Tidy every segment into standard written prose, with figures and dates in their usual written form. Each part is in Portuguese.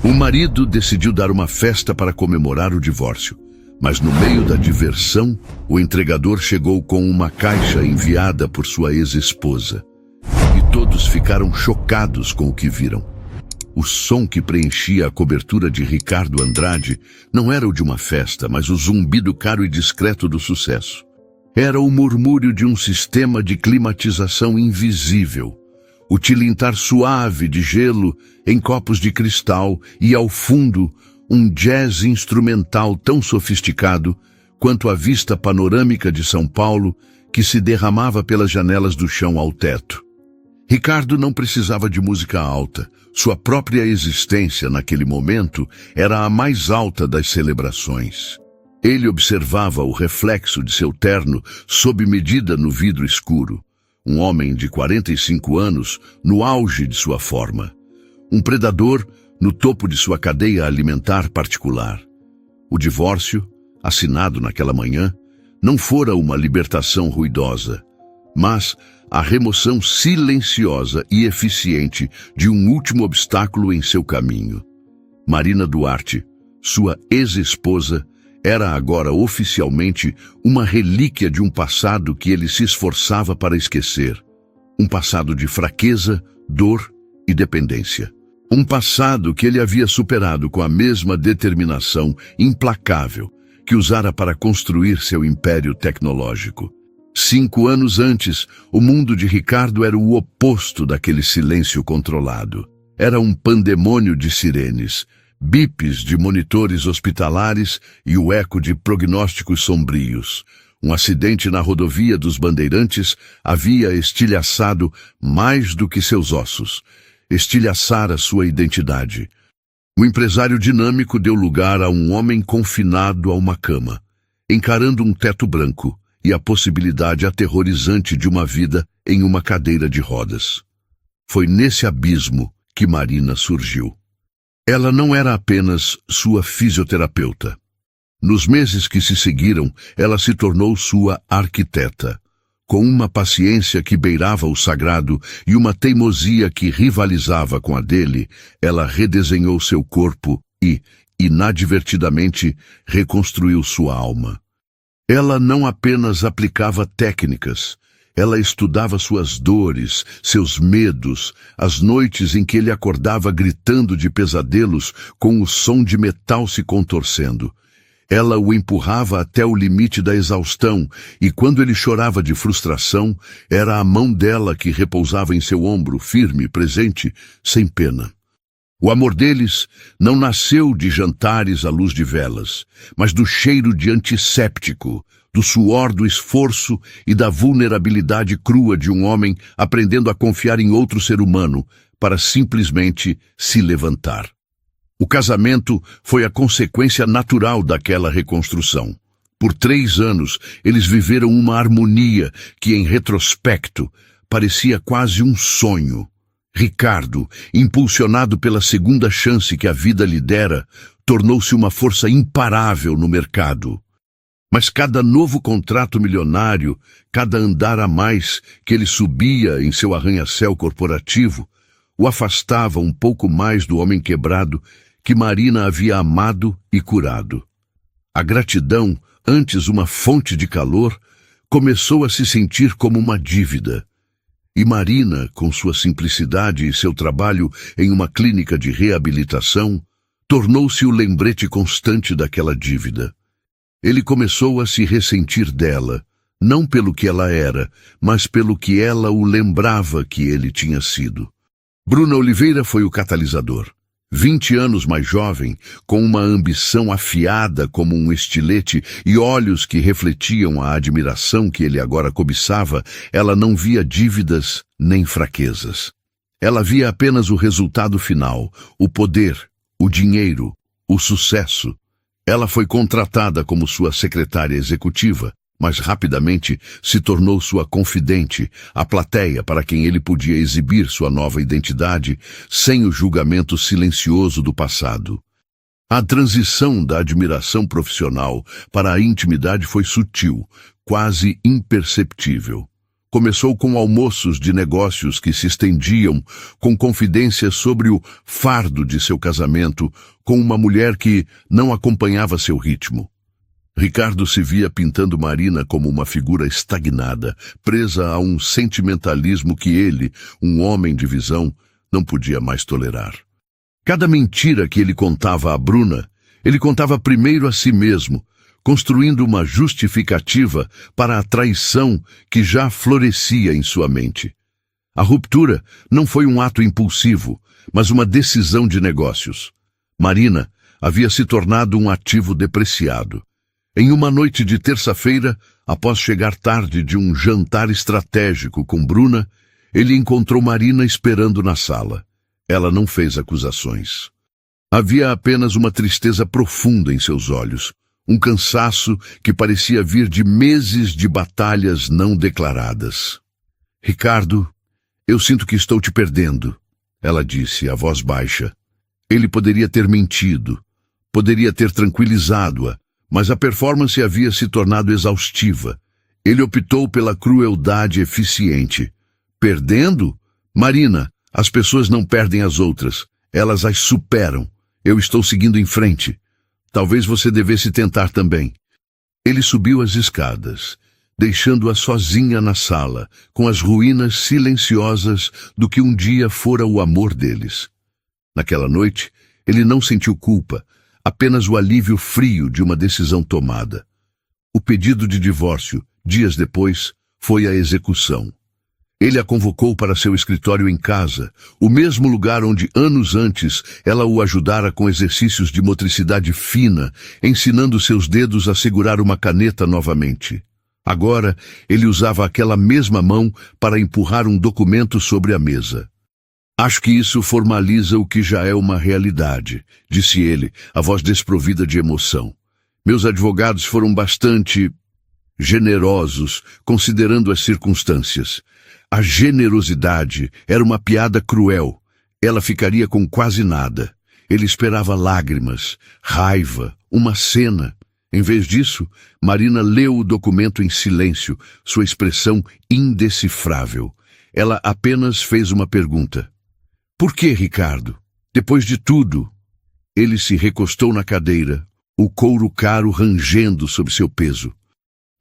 O marido decidiu dar uma festa para comemorar o divórcio, mas no meio da diversão, o entregador chegou com uma caixa enviada por sua ex-esposa. E todos ficaram chocados com o que viram. O som que preenchia a cobertura de Ricardo Andrade não era o de uma festa, mas o zumbido caro e discreto do sucesso. Era o murmúrio de um sistema de climatização invisível, o tilintar suave de gelo em copos de cristal e, ao fundo, um jazz instrumental tão sofisticado quanto a vista panorâmica de São Paulo que se derramava pelas janelas do chão ao teto. Ricardo não precisava de música alta. Sua própria existência, naquele momento, era a mais alta das celebrações. Ele observava o reflexo de seu terno sob medida no vidro escuro. Um homem de 45 anos, no auge de sua forma. Um predador no topo de sua cadeia alimentar particular. O divórcio, assinado naquela manhã, não fora uma libertação ruidosa, mas a remoção silenciosa e eficiente de um último obstáculo em seu caminho. Marina Duarte, sua ex-esposa, era agora oficialmente uma relíquia de um passado que ele se esforçava para esquecer. Um passado de fraqueza, dor e dependência. Um passado que ele havia superado com a mesma determinação implacável que usara para construir seu império tecnológico. 5 anos antes, o mundo de Ricardo era o oposto daquele silêncio controlado. Era um pandemônio de sirenes, bips de monitores hospitalares e o eco de prognósticos sombrios. Um acidente na rodovia dos Bandeirantes havia estilhaçado mais do que seus ossos. Estilhaçara sua identidade. O empresário dinâmico deu lugar a um homem confinado a uma cama, encarando um teto branco e a possibilidade aterrorizante de uma vida em uma cadeira de rodas. Foi nesse abismo que Marina surgiu. Ela não era apenas sua fisioterapeuta. Nos meses que se seguiram, ela se tornou sua arquiteta. Com uma paciência que beirava o sagrado e uma teimosia que rivalizava com a dele, ela redesenhou seu corpo e, inadvertidamente, reconstruiu sua alma. Ela não apenas aplicava técnicas, ela estudava suas dores, seus medos, as noites em que ele acordava gritando de pesadelos com o som de metal se contorcendo. Ela o empurrava até o limite da exaustão e quando ele chorava de frustração, era a mão dela que repousava em seu ombro, firme, presente, sem pena. O amor deles não nasceu de jantares à luz de velas, mas do cheiro de antisséptico, do suor do esforço e da vulnerabilidade crua de um homem aprendendo a confiar em outro ser humano para simplesmente se levantar. O casamento foi a consequência natural daquela reconstrução. Por 3 anos, eles viveram uma harmonia que, em retrospecto, parecia quase um sonho. Ricardo, impulsionado pela segunda chance que a vida lhe dera, tornou-se uma força imparável no mercado. Mas cada novo contrato milionário, cada andar a mais que ele subia em seu arranha-céu corporativo, o afastava um pouco mais do homem quebrado que Marina havia amado e curado. A gratidão, antes uma fonte de calor, começou a se sentir como uma dívida. E Marina, com sua simplicidade e seu trabalho em uma clínica de reabilitação, tornou-se o lembrete constante daquela dívida. Ele começou a se ressentir dela, não pelo que ela era, mas pelo que ela o lembrava que ele tinha sido. Bruna Oliveira foi o catalisador. 20 anos mais jovem, com uma ambição afiada como um estilete e olhos que refletiam a admiração que ele agora cobiçava, ela não via dívidas nem fraquezas. Ela via apenas o resultado final, o poder, o dinheiro, o sucesso. Ela foi contratada como sua secretária executiva, mas rapidamente se tornou sua confidente, a plateia para quem ele podia exibir sua nova identidade sem o julgamento silencioso do passado. A transição da admiração profissional para a intimidade foi sutil, quase imperceptível. Começou com almoços de negócios que se estendiam, com confidências sobre o fardo de seu casamento com uma mulher que não acompanhava seu ritmo. Ricardo se via pintando Marina como uma figura estagnada, presa a um sentimentalismo que ele, um homem de visão, não podia mais tolerar. Cada mentira que ele contava a Bruna, ele contava primeiro a si mesmo, construindo uma justificativa para a traição que já florescia em sua mente. A ruptura não foi um ato impulsivo, mas uma decisão de negócios. Marina havia se tornado um ativo depreciado. Em uma noite de terça-feira, após chegar tarde de um jantar estratégico com Bruna, ele encontrou Marina esperando na sala. Ela não fez acusações. Havia apenas uma tristeza profunda em seus olhos, um cansaço que parecia vir de meses de batalhas não declaradas. Ricardo, eu sinto que estou te perdendo, ela disse, a voz baixa. Ele poderia ter mentido, poderia ter tranquilizado-a, mas a performance havia se tornado exaustiva. Ele optou pela crueldade eficiente. Perdendo? Marina, as pessoas não perdem as outras, elas as superam. Eu estou seguindo em frente. Talvez você devesse tentar também. Ele subiu as escadas, deixando-a sozinha na sala, com as ruínas silenciosas do que um dia fora o amor deles. Naquela noite, ele não sentiu culpa, apenas o alívio frio de uma decisão tomada. O pedido de divórcio, dias depois, foi a execução. Ele a convocou para seu escritório em casa, o mesmo lugar onde anos antes ela o ajudara com exercícios de motricidade fina, ensinando seus dedos a segurar uma caneta novamente. Agora, ele usava aquela mesma mão para empurrar um documento sobre a mesa. Acho que isso formaliza o que já é uma realidade, disse ele, a voz desprovida de emoção. Meus advogados foram bastante generosos, considerando as circunstâncias. A generosidade era uma piada cruel. Ela ficaria com quase nada. Ele esperava lágrimas, raiva, uma cena. Em vez disso, Marina leu o documento em silêncio, sua expressão indecifrável. Ela apenas fez uma pergunta. Por que, Ricardo? Depois de tudo? Ele se recostou na cadeira, o couro caro rangendo sob seu peso.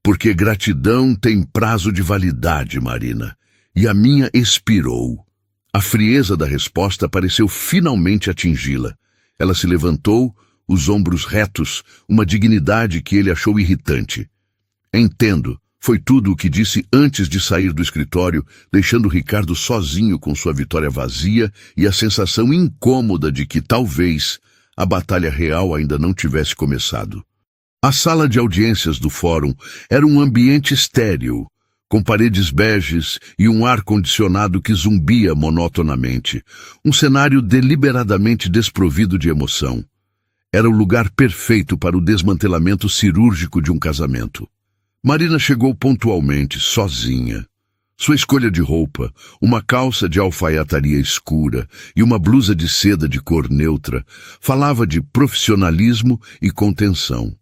Porque gratidão tem prazo de validade, Marina. E a minha expirou. A frieza da resposta pareceu finalmente atingi-la. Ela se levantou, os ombros retos, uma dignidade que ele achou irritante. Entendo, foi tudo o que disse antes de sair do escritório, deixando Ricardo sozinho com sua vitória vazia e a sensação incômoda de que, talvez, a batalha real ainda não tivesse começado. A sala de audiências do fórum era um ambiente estéril, com paredes beges e um ar-condicionado que zumbia monotonamente, um cenário deliberadamente desprovido de emoção. Era o lugar perfeito para o desmantelamento cirúrgico de um casamento. Marina chegou pontualmente, sozinha. Sua escolha de roupa, uma calça de alfaiataria escura e uma blusa de seda de cor neutra, falava de profissionalismo e contenção.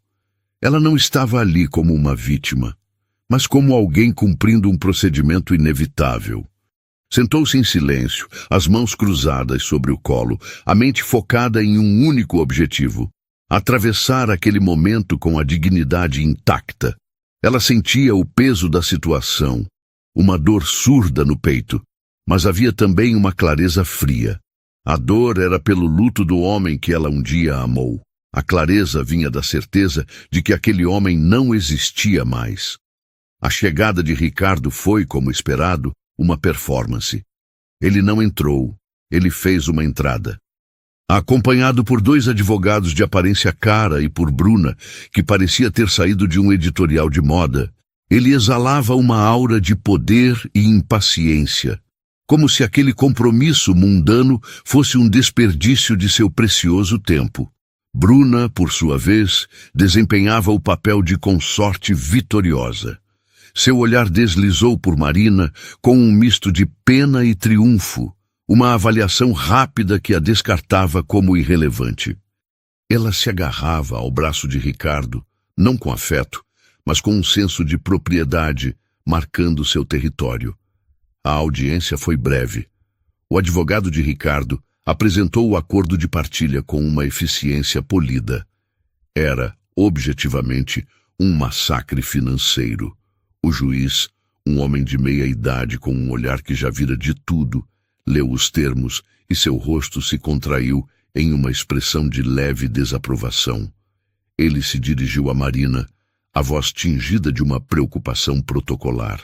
Ela não estava ali como uma vítima, mas como alguém cumprindo um procedimento inevitável. Sentou-se em silêncio, as mãos cruzadas sobre o colo, a mente focada em um único objetivo: atravessar aquele momento com a dignidade intacta. Ela sentia o peso da situação, uma dor surda no peito, mas havia também uma clareza fria. A dor era pelo luto do homem que ela um dia amou. A clareza vinha da certeza de que aquele homem não existia mais. A chegada de Ricardo foi, como esperado, uma performance. Ele não entrou, ele fez uma entrada. Acompanhado por 2 advogados de aparência cara e por Bruna, que parecia ter saído de um editorial de moda, ele exalava uma aura de poder e impaciência, como se aquele compromisso mundano fosse um desperdício de seu precioso tempo. Bruna, por sua vez, desempenhava o papel de consorte vitoriosa. Seu olhar deslizou por Marina com um misto de pena e triunfo, uma avaliação rápida que a descartava como irrelevante. Ela se agarrava ao braço de Ricardo, não com afeto, mas com um senso de propriedade, marcando seu território. A audiência foi breve. O advogado de Ricardo apresentou o acordo de partilha com uma eficiência polida. Era, objetivamente, um massacre financeiro. O juiz, um homem de meia idade com um olhar que já vira de tudo, leu os termos e seu rosto se contraiu em uma expressão de leve desaprovação. Ele se dirigiu a Marina, a voz tingida de uma preocupação protocolar.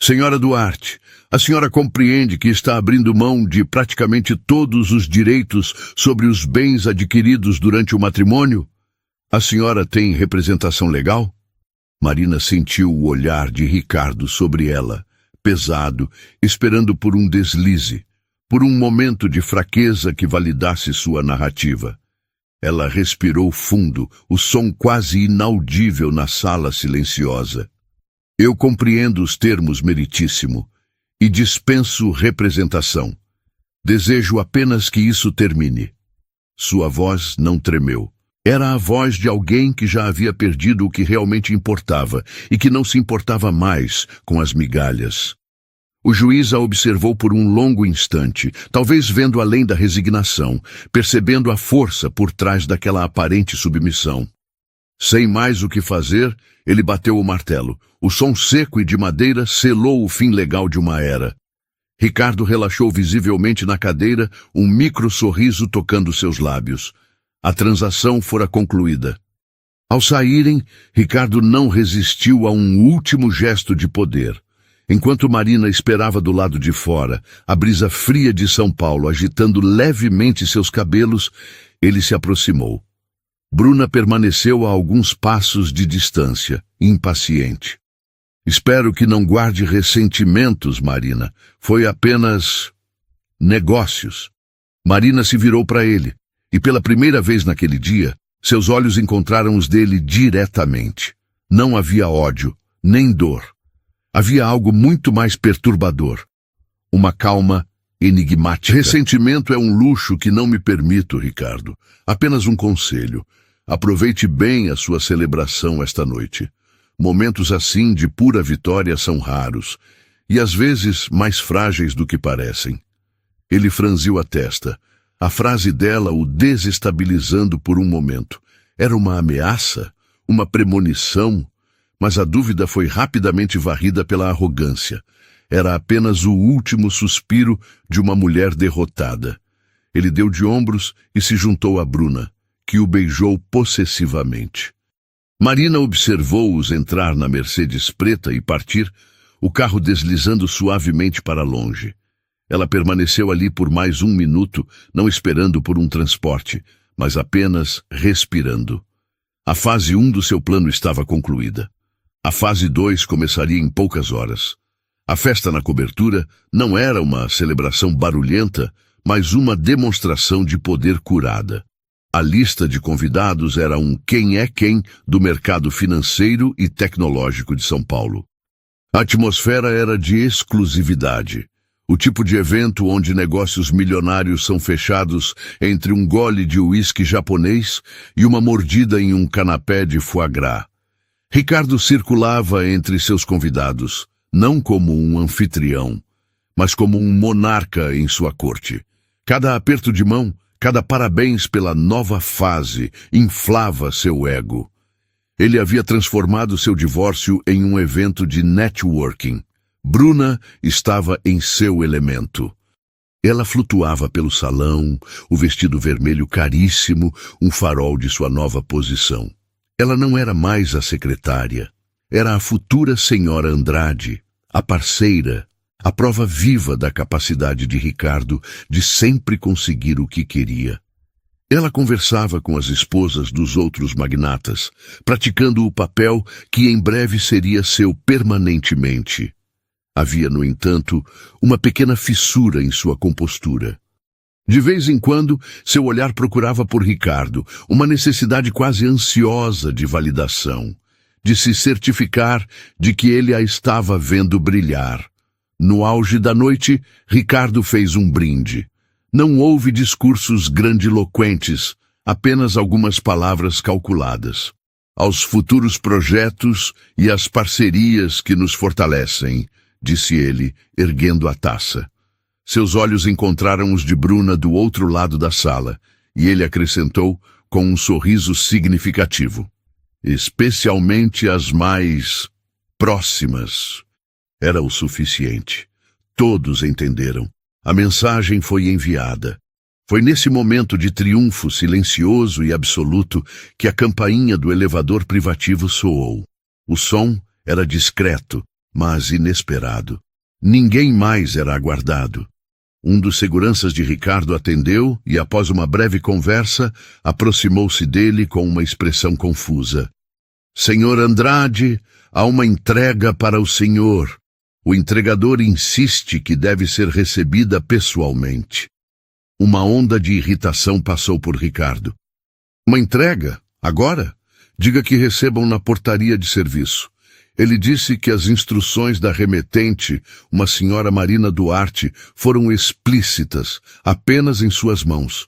Senhora Duarte, a senhora compreende que está abrindo mão de praticamente todos os direitos sobre os bens adquiridos durante o matrimônio? A senhora tem representação legal? Marina sentiu o olhar de Ricardo sobre ela, pesado, esperando por um deslize, por um momento de fraqueza que validasse sua narrativa. Ela respirou fundo, o som quase inaudível na sala silenciosa. Eu compreendo os termos, meritíssimo, e dispenso representação. Desejo apenas que isso termine. Sua voz não tremeu. Era a voz de alguém que já havia perdido o que realmente importava e que não se importava mais com as migalhas. O juiz a observou por um longo instante, talvez vendo além da resignação, percebendo a força por trás daquela aparente submissão. Sem mais o que fazer, ele bateu o martelo. O som seco e de madeira selou o fim legal de uma era. Ricardo relaxou visivelmente na cadeira, um micro-sorriso tocando seus lábios. A transação fora concluída. Ao saírem, Ricardo não resistiu a um último gesto de poder. Enquanto Marina esperava do lado de fora, a brisa fria de São Paulo agitando levemente seus cabelos, ele se aproximou. Bruna permaneceu a alguns passos de distância, impaciente. Espero que não guarde ressentimentos, Marina. Foi apenas negócios. Marina se virou para ele, e pela primeira vez naquele dia, seus olhos encontraram os dele diretamente. Não havia ódio, nem dor. Havia algo muito mais perturbador. Uma calma enigmática. Ressentimento é um luxo que não me permito, Ricardo. Apenas um conselho. Aproveite bem a sua celebração esta noite. Momentos assim de pura vitória são raros, e às vezes mais frágeis do que parecem. Ele franziu a testa, a frase dela o desestabilizando por um momento. Era uma ameaça? Uma premonição? Mas a dúvida foi rapidamente varrida pela arrogância. Era apenas o último suspiro de uma mulher derrotada. Ele deu de ombros e se juntou a Bruna, que o beijou possessivamente. Marina observou-os entrar na Mercedes preta e partir, o carro deslizando suavemente para longe. Ela permaneceu ali por mais 1 minuto, não esperando por um transporte, mas apenas respirando. A fase 1 do seu plano estava concluída. A fase 2 começaria em poucas horas. A festa na cobertura não era uma celebração barulhenta, mas uma demonstração de poder curada. A lista de convidados era um quem é quem do mercado financeiro e tecnológico de São Paulo. A atmosfera era de exclusividade. O tipo de evento onde negócios milionários são fechados entre um gole de uísque japonês e uma mordida em um canapé de foie gras. Ricardo circulava entre seus convidados, não como um anfitrião, mas como um monarca em sua corte. Cada aperto de mão, cada parabéns pela nova fase inflava seu ego. Ele havia transformado seu divórcio em um evento de networking. Bruna estava em seu elemento. Ela flutuava pelo salão, o vestido vermelho caríssimo, um farol de sua nova posição. Ela não era mais a secretária. Era a futura senhora Andrade, a parceira, a prova viva da capacidade de Ricardo de sempre conseguir o que queria. Ela conversava com as esposas dos outros magnatas, praticando o papel que em breve seria seu permanentemente. Havia, no entanto, uma pequena fissura em sua compostura. De vez em quando, seu olhar procurava por Ricardo, uma necessidade quase ansiosa de validação, de se certificar de que ele a estava vendo brilhar. No auge da noite, Ricardo fez um brinde. Não houve discursos grandiloquentes, apenas algumas palavras calculadas. aos futuros projetos e às parcerias que nos fortalecem, disse ele, erguendo a taça. Seus olhos encontraram os de Bruna do outro lado da sala, e ele acrescentou com um sorriso significativo. Especialmente as mais próximas. Era o suficiente. Todos entenderam. A mensagem foi enviada. Foi nesse momento de triunfo silencioso e absoluto que a campainha do elevador privativo soou. O som era discreto, mas inesperado. Ninguém mais era aguardado. Um dos seguranças de Ricardo atendeu e, após uma breve conversa, aproximou-se dele com uma expressão confusa. Senhor Andrade, há uma entrega para o senhor. O entregador insiste que deve ser recebida pessoalmente. Uma onda de irritação passou por Ricardo. Uma entrega? Agora? Diga que recebam na portaria de serviço. Ele disse que as instruções da remetente, uma senhora Marina Duarte, foram explícitas, apenas em suas mãos.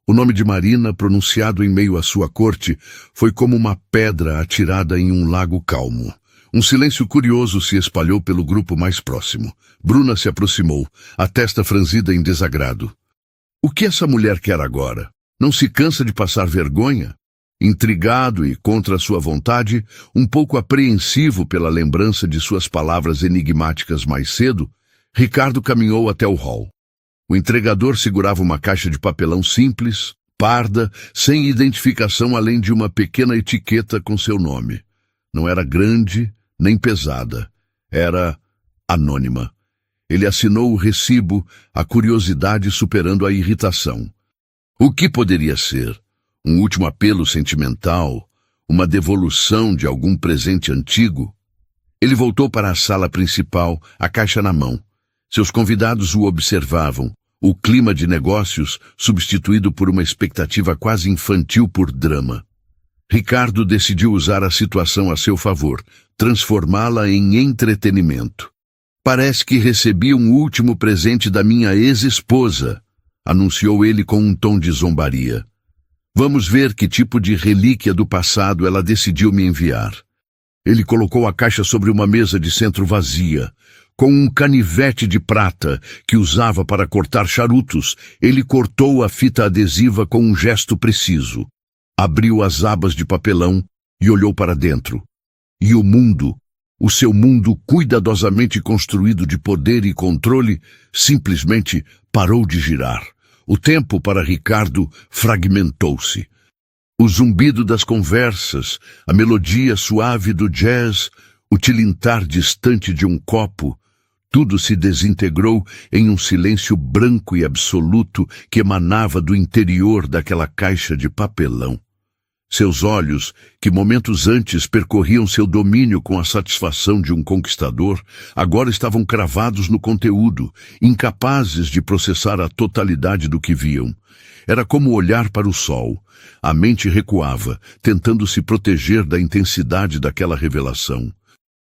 O nome de Marina, pronunciado em meio à sua corte, foi como uma pedra atirada em um lago calmo. Um silêncio curioso se espalhou pelo grupo mais próximo. Bruna se aproximou, a testa franzida em desagrado. O que essa mulher quer agora? Não se cansa de passar vergonha? Intrigado e contra sua vontade, um pouco apreensivo pela lembrança de suas palavras enigmáticas mais cedo, Ricardo caminhou até o hall. O entregador segurava uma caixa de papelão simples, parda, sem identificação além de uma pequena etiqueta com seu nome. Não era grande nem pesada. Era anônima. Ele assinou o recibo, a curiosidade superando a irritação. O que poderia ser? Um último apelo sentimental? Uma devolução de algum presente antigo? Ele voltou para a sala principal, a caixa na mão. Seus convidados o observavam, o clima de negócios substituído por uma expectativa quase infantil por drama. Ricardo decidiu usar a situação a seu favor, transformá-la em entretenimento. Parece que recebi um último presente da minha ex-esposa, anunciou ele com um tom de zombaria. Vamos ver que tipo de relíquia do passado ela decidiu me enviar. Ele colocou a caixa sobre uma mesa de centro vazia. Com um canivete de prata que usava para cortar charutos, ele cortou a fita adesiva com um gesto preciso. Abriu as abas de papelão e olhou para dentro. E o mundo, o seu mundo cuidadosamente construído de poder e controle, simplesmente parou de girar. O tempo para Ricardo fragmentou-se. O zumbido das conversas, a melodia suave do jazz, o tilintar distante de um copo, tudo se desintegrou em um silêncio branco e absoluto que emanava do interior daquela caixa de papelão. Seus olhos, que momentos antes percorriam seu domínio com a satisfação de um conquistador, agora estavam cravados no conteúdo, incapazes de processar a totalidade do que viam. Era como olhar para o sol. A mente recuava, tentando se proteger da intensidade daquela revelação.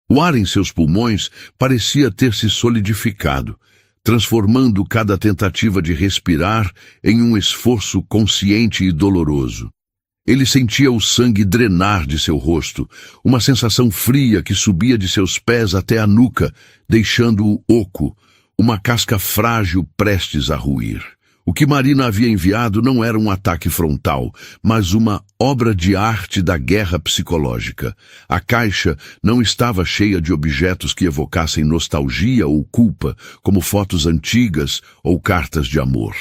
O ar em seus pulmões parecia ter se solidificado, transformando cada tentativa de respirar em um esforço consciente e doloroso. Ele sentia o sangue drenar de seu rosto, uma sensação fria que subia de seus pés até a nuca, deixando-o oco, uma casca frágil prestes a ruir. O que Marina havia enviado não era um ataque frontal, mas uma obra de arte da guerra psicológica. A caixa não estava cheia de objetos que evocassem nostalgia ou culpa, como fotos antigas ou cartas de amor.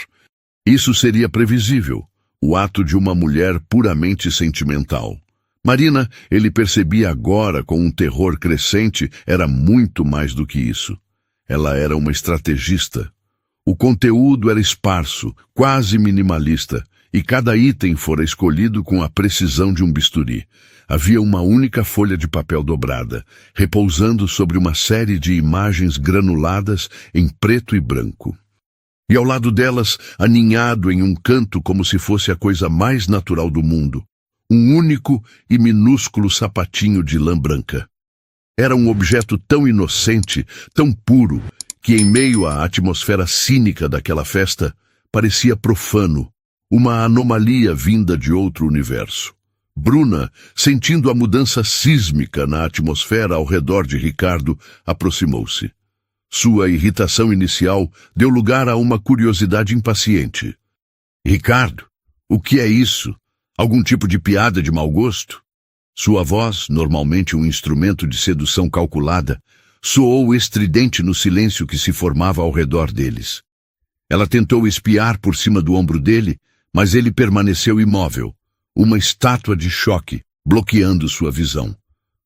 Isso seria previsível. O ato de uma mulher puramente sentimental. Marina, ele percebia agora com um terror crescente, era muito mais do que isso. Ela era uma estrategista. O conteúdo era esparso, quase minimalista, e cada item fora escolhido com a precisão de um bisturi. Havia uma única folha de papel dobrada, repousando sobre uma série de imagens granuladas em preto e branco. E ao lado delas, aninhado em um canto como se fosse a coisa mais natural do mundo, um único e minúsculo sapatinho de lã branca. Era um objeto tão inocente, tão puro, que em meio à atmosfera cínica daquela festa, parecia profano, uma anomalia vinda de outro universo. Bruna, sentindo a mudança sísmica na atmosfera ao redor de Ricardo, aproximou-se. Sua irritação inicial deu lugar a uma curiosidade impaciente. Ricardo, o que é isso? Algum tipo de piada de mau gosto? Sua voz, normalmente um instrumento de sedução calculada, soou estridente no silêncio que se formava ao redor deles. Ela tentou espiar por cima do ombro dele, mas ele permaneceu imóvel, uma estátua de choque, bloqueando sua visão.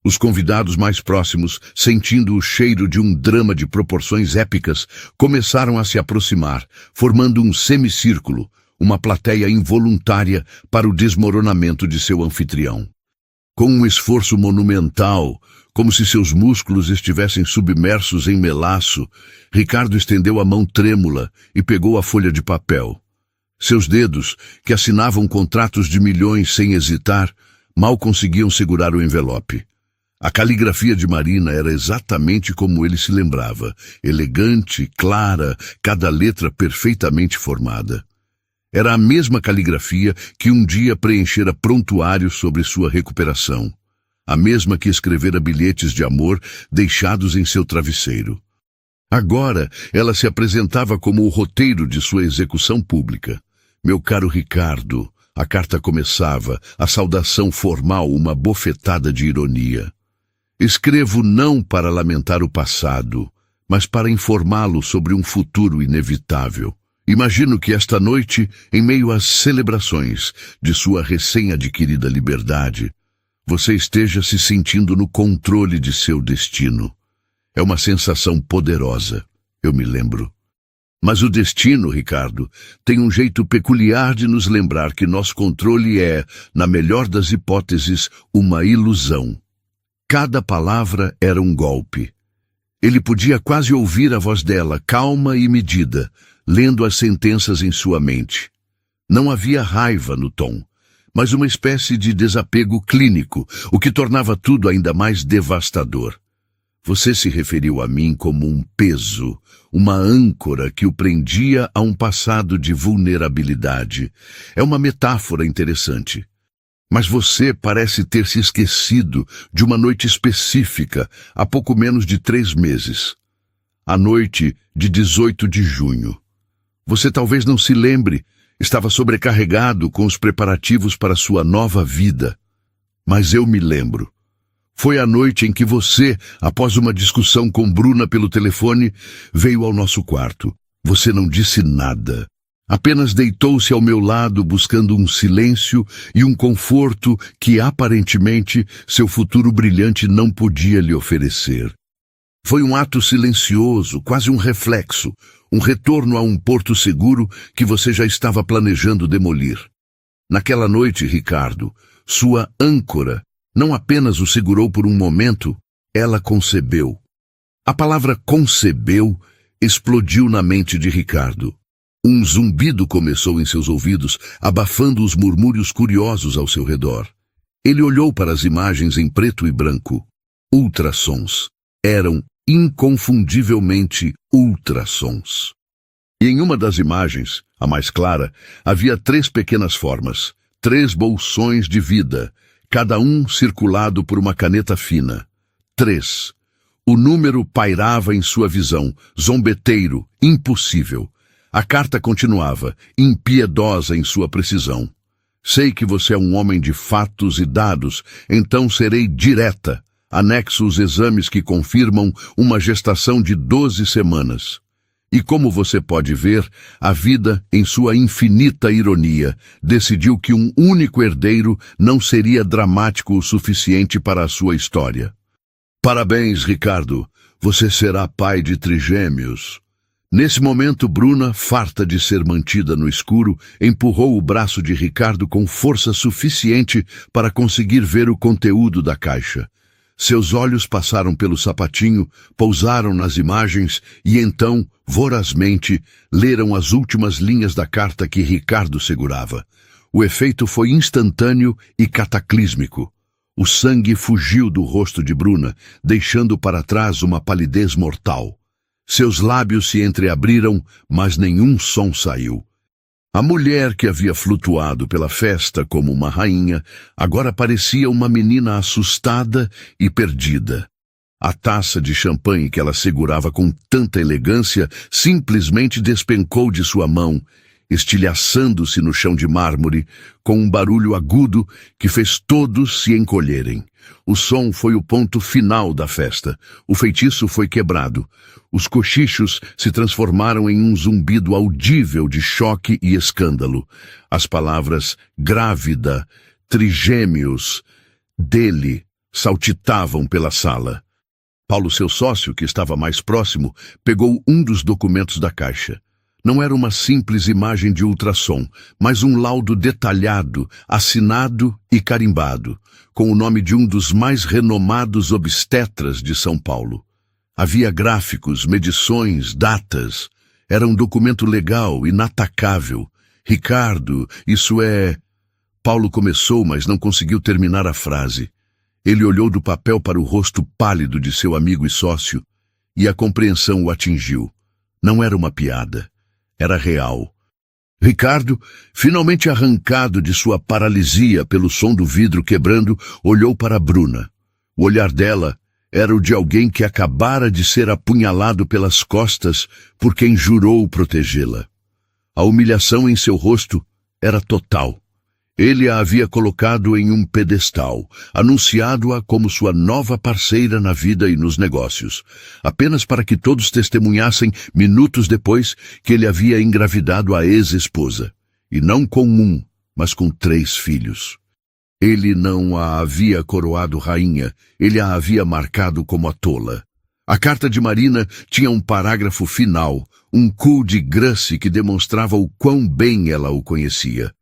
Os convidados mais próximos, sentindo o cheiro de um drama de proporções épicas, começaram a se aproximar, formando um semicírculo, uma plateia involuntária para o desmoronamento de seu anfitrião. Com um esforço monumental, como se seus músculos estivessem submersos em melaço, Ricardo estendeu a mão trêmula e pegou a folha de papel. Seus dedos, que assinavam contratos de milhões sem hesitar, mal conseguiam segurar o envelope. A caligrafia de Marina era exatamente como ele se lembrava, elegante, clara, cada letra perfeitamente formada. Era a mesma caligrafia que um dia preenchera prontuário sobre sua recuperação, a mesma que escrevera bilhetes de amor deixados em seu travesseiro. Agora, ela se apresentava como o roteiro de sua execução pública. Meu caro Ricardo, a carta começava, a saudação formal uma bofetada de ironia. Escrevo não para lamentar o passado, mas para informá-lo sobre um futuro inevitável. Imagino que esta noite, em meio às celebrações de sua recém-adquirida liberdade, você esteja se sentindo no controle de seu destino. É uma sensação poderosa, eu me lembro. Mas o destino, Ricardo, tem um jeito peculiar de nos lembrar que nosso controle é, na melhor das hipóteses, uma ilusão. Cada palavra era um golpe. Ele podia quase ouvir a voz dela, calma e medida, lendo as sentenças em sua mente. Não havia raiva no tom, mas uma espécie de desapego clínico, o que tornava tudo ainda mais devastador. Você se referiu a mim como um peso, uma âncora que o prendia a um passado de vulnerabilidade. É uma metáfora interessante. Mas você parece ter se esquecido de uma noite específica, há pouco menos de 3 meses. A noite de 18 de junho. Você talvez não se lembre, estava sobrecarregado com os preparativos para sua nova vida. Mas eu me lembro. Foi a noite em que você, após uma discussão com Bruna pelo telefone, veio ao nosso quarto. Você não disse nada. Apenas deitou-se ao meu lado buscando um silêncio e um conforto que, aparentemente, seu futuro brilhante não podia lhe oferecer. Foi um ato silencioso, quase um reflexo, um retorno a um porto seguro que você já estava planejando demolir. Naquela noite, Ricardo, sua âncora não apenas o segurou por um momento, ela concebeu. A palavra concebeu explodiu na mente de Ricardo. Um zumbido começou em seus ouvidos, abafando os murmúrios curiosos ao seu redor. Ele olhou para as imagens em preto e branco. Ultrassons. Eram inconfundivelmente ultrassons. E em uma das imagens, a mais clara, havia 3 pequenas formas, 3 bolsões de vida, cada um circulado por uma caneta fina. 3. O número pairava em sua visão, zombeteiro, impossível. A carta continuava, impiedosa em sua precisão. Sei que você é um homem de fatos e dados, então serei direta. Anexo os exames que confirmam uma gestação de 12 semanas. E como você pode ver, a vida, em sua infinita ironia, decidiu que um único herdeiro não seria dramático o suficiente para a sua história. Parabéns, Ricardo. Você será pai de trigêmeos. Nesse momento, Bruna, farta de ser mantida no escuro, empurrou o braço de Ricardo com força suficiente para conseguir ver o conteúdo da caixa. Seus olhos passaram pelo sapatinho, pousaram nas imagens e então, vorazmente, leram as últimas linhas da carta que Ricardo segurava. O efeito foi instantâneo e cataclísmico. O sangue fugiu do rosto de Bruna, deixando para trás uma palidez mortal. Seus lábios se entreabriram, mas nenhum som saiu. A mulher que havia flutuado pela festa como uma rainha, agora parecia uma menina assustada e perdida. A taça de champanhe que ela segurava com tanta elegância simplesmente despencou de sua mão, estilhaçando-se no chão de mármore, com um barulho agudo que fez todos se encolherem. O som foi o ponto final da festa. O feitiço foi quebrado. Os cochichos se transformaram em um zumbido audível de choque e escândalo. As palavras grávida, trigêmeos, dele, saltitavam pela sala. Paulo, seu sócio, que estava mais próximo, pegou um dos documentos da caixa. Não era uma simples imagem de ultrassom, mas um laudo detalhado, assinado e carimbado, com o nome de um dos mais renomados obstetras de São Paulo. Havia gráficos, medições, datas. Era um documento legal, inatacável. Ricardo, isso é... Paulo começou, mas não conseguiu terminar a frase. Ele olhou do papel para o rosto pálido de seu amigo e sócio, e a compreensão o atingiu. Não era uma piada. Era real. Ricardo, finalmente arrancado de sua paralisia pelo som do vidro quebrando, olhou para Bruna. O olhar dela era o de alguém que acabara de ser apunhalado pelas costas por quem jurou protegê-la. A humilhação em seu rosto era total. Ele a havia colocado em um pedestal, anunciado-a como sua nova parceira na vida e nos negócios, apenas para que todos testemunhassem, minutos depois, que ele havia engravidado a ex-esposa, e não com um, mas com 3 filhos. Ele não a havia coroado rainha, ele a havia marcado como a tola. A carta de Marina tinha um parágrafo final, um coup de grace que demonstrava o quão bem ela o conhecia.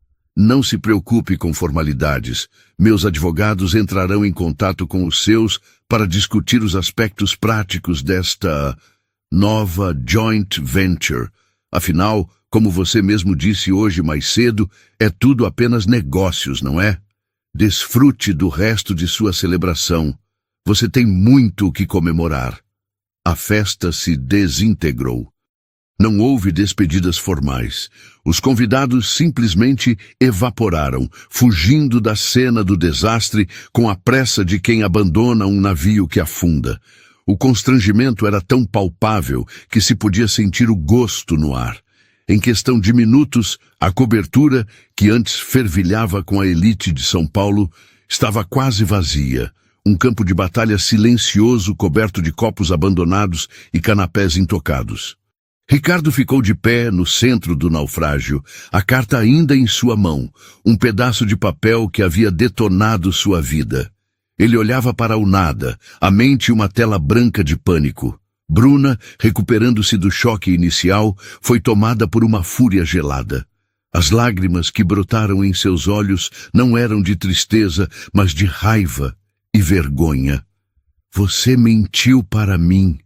Não se preocupe com formalidades. Meus advogados entrarão em contato com os seus para discutir os aspectos práticos desta nova joint venture. Afinal, como você mesmo disse hoje mais cedo, é tudo apenas negócios, não é? Desfrute do resto de sua celebração. Você tem muito o que comemorar. A festa se desintegrou. Não houve despedidas formais. Os convidados simplesmente evaporaram, fugindo da cena do desastre com a pressa de quem abandona um navio que afunda. O constrangimento era tão palpável que se podia sentir o gosto no ar. Em questão de minutos, a cobertura, que antes fervilhava com a elite de São Paulo, estava quase vazia. Um campo de batalha silencioso coberto de copos abandonados e canapés intocados. Ricardo ficou de pé no centro do naufrágio, a carta ainda em sua mão, um pedaço de papel que havia detonado sua vida. Ele olhava para o nada, a mente uma tela branca de pânico. Bruna, recuperando-se do choque inicial, foi tomada por uma fúria gelada. As lágrimas que brotaram em seus olhos não eram de tristeza, mas de raiva e vergonha. Você mentiu para mim.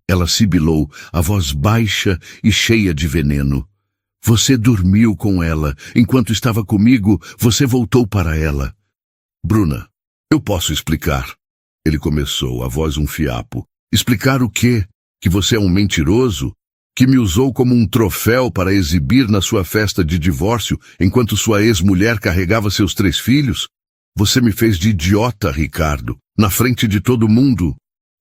Ela sibilou, a voz baixa e cheia de veneno. Você dormiu com ela. Enquanto estava comigo, você voltou para ela. Bruna, eu posso explicar. Ele começou, a voz um fiapo. Explicar o quê? Que você é um mentiroso? Que me usou como um troféu para exibir na sua festa de divórcio enquanto sua ex-mulher carregava seus 3 filhos? Você me fez de idiota, Ricardo, na frente de todo mundo.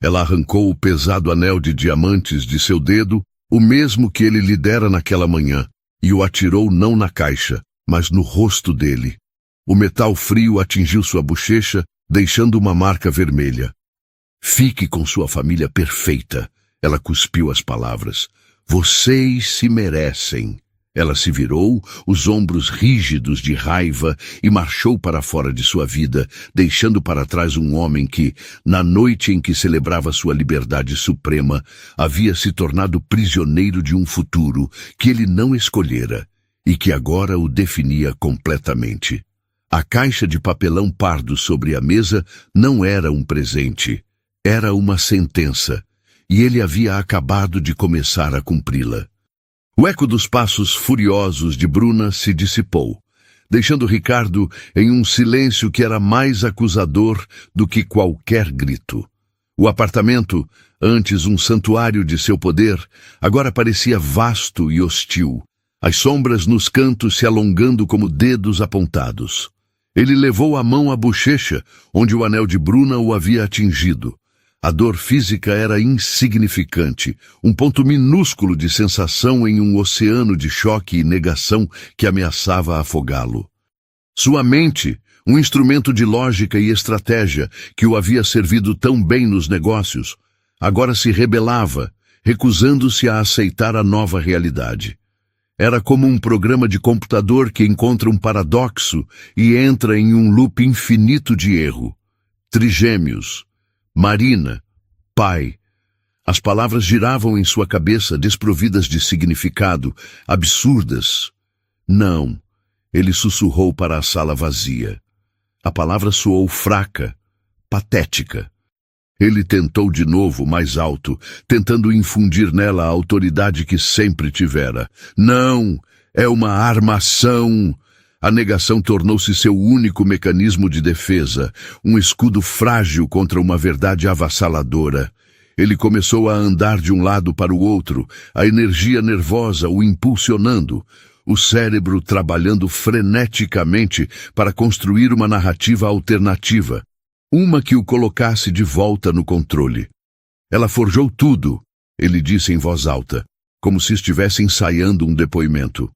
Ela arrancou o pesado anel de diamantes de seu dedo, o mesmo que ele lhe dera naquela manhã, e o atirou não na caixa, mas no rosto dele. O metal frio atingiu sua bochecha, deixando uma marca vermelha. Fique com sua família perfeita. Ela cuspiu as palavras. Vocês se merecem. Ela se virou, os ombros rígidos de raiva, e marchou para fora de sua vida, deixando para trás um homem que, na noite em que celebrava sua liberdade suprema, havia se tornado prisioneiro de um futuro que ele não escolhera e que agora o definia completamente. A caixa de papelão pardo sobre a mesa não era um presente, era uma sentença, e ele havia acabado de começar a cumpri-la. O eco dos passos furiosos de Bruna se dissipou, deixando Ricardo em um silêncio que era mais acusador do que qualquer grito. O apartamento, antes um santuário de seu poder, agora parecia vasto e hostil. as sombras nos cantos se alongando como dedos apontados. Ele levou a mão à bochecha, onde o anel de Bruna o havia atingido. A dor física era insignificante, um ponto minúsculo de sensação em um oceano de choque e negação que ameaçava afogá-lo. Sua mente, um instrumento de lógica e estratégia que o havia servido tão bem nos negócios, agora se rebelava, recusando-se a aceitar a nova realidade. Era como um programa de computador que encontra um paradoxo e entra em um loop infinito de erro. Trigêmeos, Marina, pai. As palavras giravam em sua cabeça, desprovidas de significado, absurdas. Não, ele sussurrou para a sala vazia. A palavra soou fraca, patética. Ele tentou de novo, mais alto, tentando infundir nela a autoridade que sempre tivera. Não, é uma armação. A negação tornou-se seu único mecanismo de defesa, um escudo frágil contra uma verdade avassaladora. Ele começou a andar de um lado para o outro, a energia nervosa o impulsionando, o cérebro trabalhando freneticamente para construir uma narrativa alternativa. Uma que o colocasse de volta no controle. Ela forjou tudo, ele disse em voz alta, como se estivesse ensaiando um depoimento.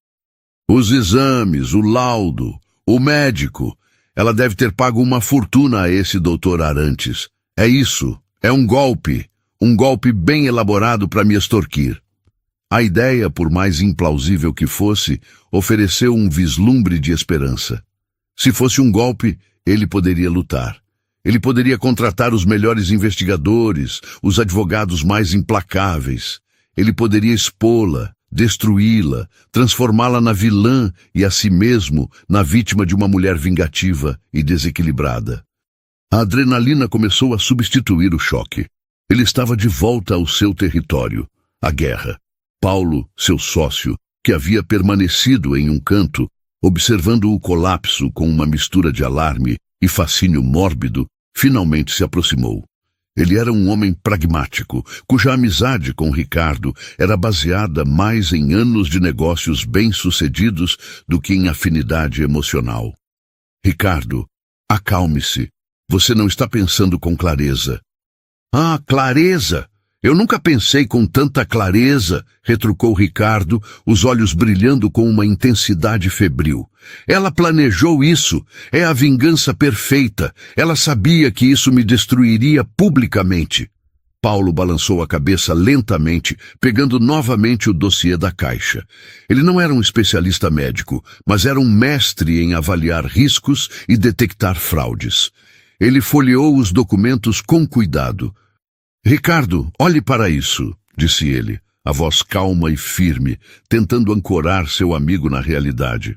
Os exames, o laudo, o médico. Ela deve ter pago uma fortuna a esse doutor Arantes. É isso, é um golpe bem elaborado para me extorquir. A ideia, por mais implausível que fosse, ofereceu um vislumbre de esperança. Se fosse um golpe, ele poderia lutar. Ele poderia contratar os melhores investigadores, os advogados mais implacáveis. Ele poderia expô-la, destruí-la, transformá-la na vilã e a si mesmo na vítima de uma mulher vingativa e desequilibrada. A adrenalina começou a substituir o choque. Ele estava de volta ao seu território, a guerra. Paulo, seu sócio, que havia permanecido em um canto, observando o colapso com uma mistura de alarme e fascínio mórbido, finalmente se aproximou. Ele era um homem pragmático, cuja amizade com Ricardo era baseada mais em anos de negócios bem-sucedidos do que em afinidade emocional. Ricardo, acalme-se. Você não está pensando com clareza. Ah, clareza! Eu nunca pensei com tanta clareza, retrucou Ricardo, os olhos brilhando com uma intensidade febril. Ela planejou isso. É a vingança perfeita. Ela sabia que isso me destruiria publicamente. Paulo balançou a cabeça lentamente, pegando novamente o dossiê da caixa. Ele não era um especialista médico, mas era um mestre em avaliar riscos e detectar fraudes. Ele folheou os documentos com cuidado. Ricardo, olhe para isso, disse ele, a voz calma e firme, tentando ancorar seu amigo na realidade.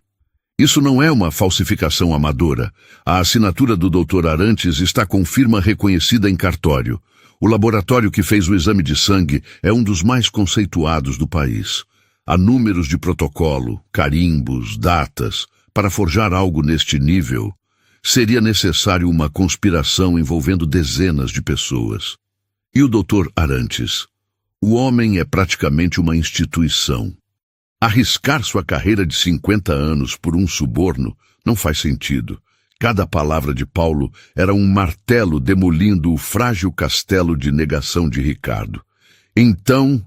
Isso não é uma falsificação amadora. A assinatura do Dr. Arantes está com firma reconhecida em cartório. O laboratório que fez o exame de sangue é um dos mais conceituados do país. Há números de protocolo, carimbos, datas. Para forjar algo neste nível, seria necessário uma conspiração envolvendo dezenas de pessoas. E o Dr. Arantes? O homem é praticamente uma instituição. Arriscar sua carreira de 50 anos por um suborno não faz sentido. Cada palavra de Paulo era um martelo demolindo o frágil castelo de negação de Ricardo. Então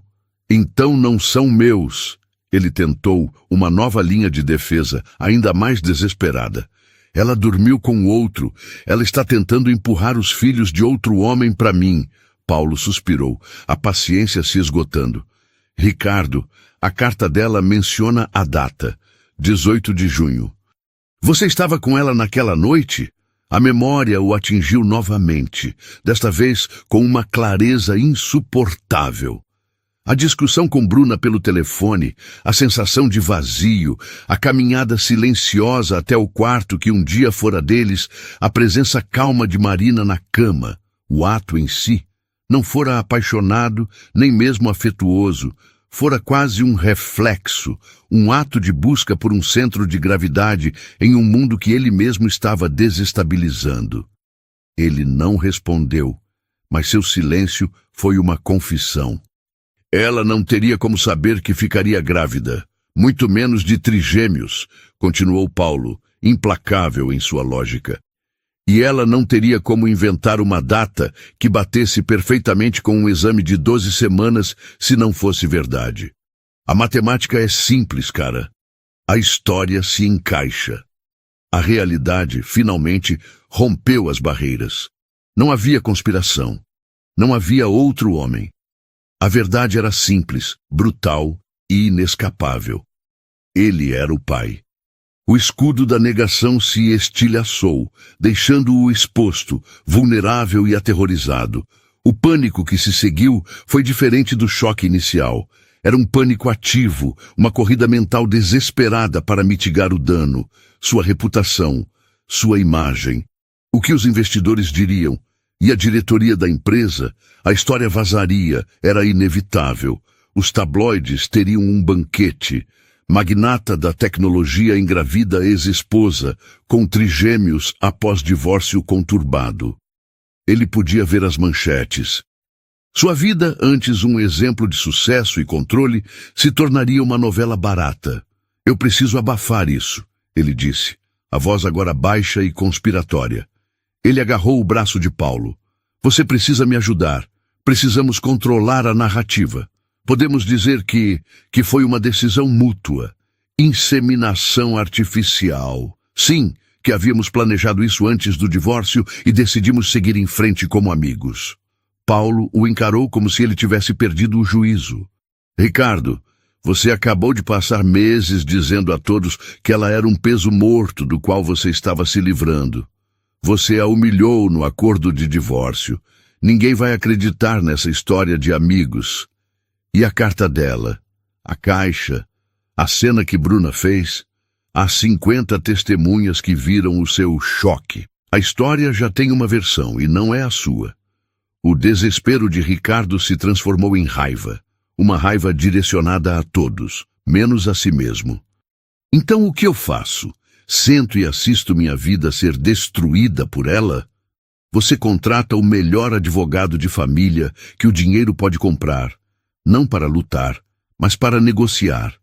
não são meus. Ele tentou uma nova linha de defesa, ainda mais desesperada. Ela dormiu com outro. Ela está tentando empurrar os filhos de outro homem para mim. Paulo suspirou, a paciência se esgotando. Ricardo, a carta dela menciona a data, 18 de junho. Você estava com ela naquela noite? A memória o atingiu novamente, desta vez com uma clareza insuportável. A discussão com Bruna pelo telefone, a sensação de vazio, a caminhada silenciosa até o quarto que um dia fora deles, a presença calma de Marina na cama, o ato em si. Não fora apaixonado, nem mesmo afetuoso, fora quase um reflexo, um ato de busca por um centro de gravidade em um mundo que ele mesmo estava desestabilizando. Ele não respondeu, mas seu silêncio foi uma confissão. Ela não teria como saber que ficaria grávida. muito menos de trigêmeos, continuou Paulo, implacável em sua lógica. E ela não teria como inventar uma data que batesse perfeitamente com um exame de 12 semanas se não fosse verdade. A matemática é simples, cara. A história se encaixa. A realidade, finalmente, rompeu as barreiras. Não havia conspiração. Não havia outro homem. A verdade era simples, brutal e inescapável. Ele era o pai. O escudo da negação se estilhaçou, deixando-o exposto, vulnerável e aterrorizado. O pânico que se seguiu foi diferente do choque inicial. Era um pânico ativo, uma corrida mental desesperada para mitigar o dano, sua reputação, sua imagem. O que os investidores diriam? E a diretoria da empresa? A história vazaria, era inevitável. Os tabloides teriam um banquete. Magnata da tecnologia engravida ex-esposa, com trigêmeos após divórcio conturbado. Ele podia ver as manchetes. Sua vida, antes um exemplo de sucesso e controle, se tornaria uma novela barata. Eu preciso abafar isso, ele disse, a voz agora baixa e conspiratória. Ele agarrou o braço de Paulo. Você precisa me ajudar. Precisamos controlar a narrativa. Podemos dizer que foi uma decisão mútua. Inseminação artificial. Sim, que havíamos planejado isso antes do divórcio e decidimos seguir em frente como amigos. Paulo o encarou como se ele tivesse perdido o juízo. Ricardo, você acabou de passar meses dizendo a todos que ela era um peso morto do qual você estava se livrando. Você a humilhou no acordo de divórcio. Ninguém vai acreditar nessa história de amigos. E a carta dela? A caixa? A cena que Bruna fez? Há 50 testemunhas que viram o seu choque. A história já tem uma versão e não é a sua. O desespero de Ricardo se transformou em raiva. Uma raiva direcionada a todos, menos a si mesmo. Então o que eu faço? Sento e assisto minha vida ser destruída por ela? Você contrata o melhor advogado de família que o dinheiro pode comprar, não para lutar, mas para negociar.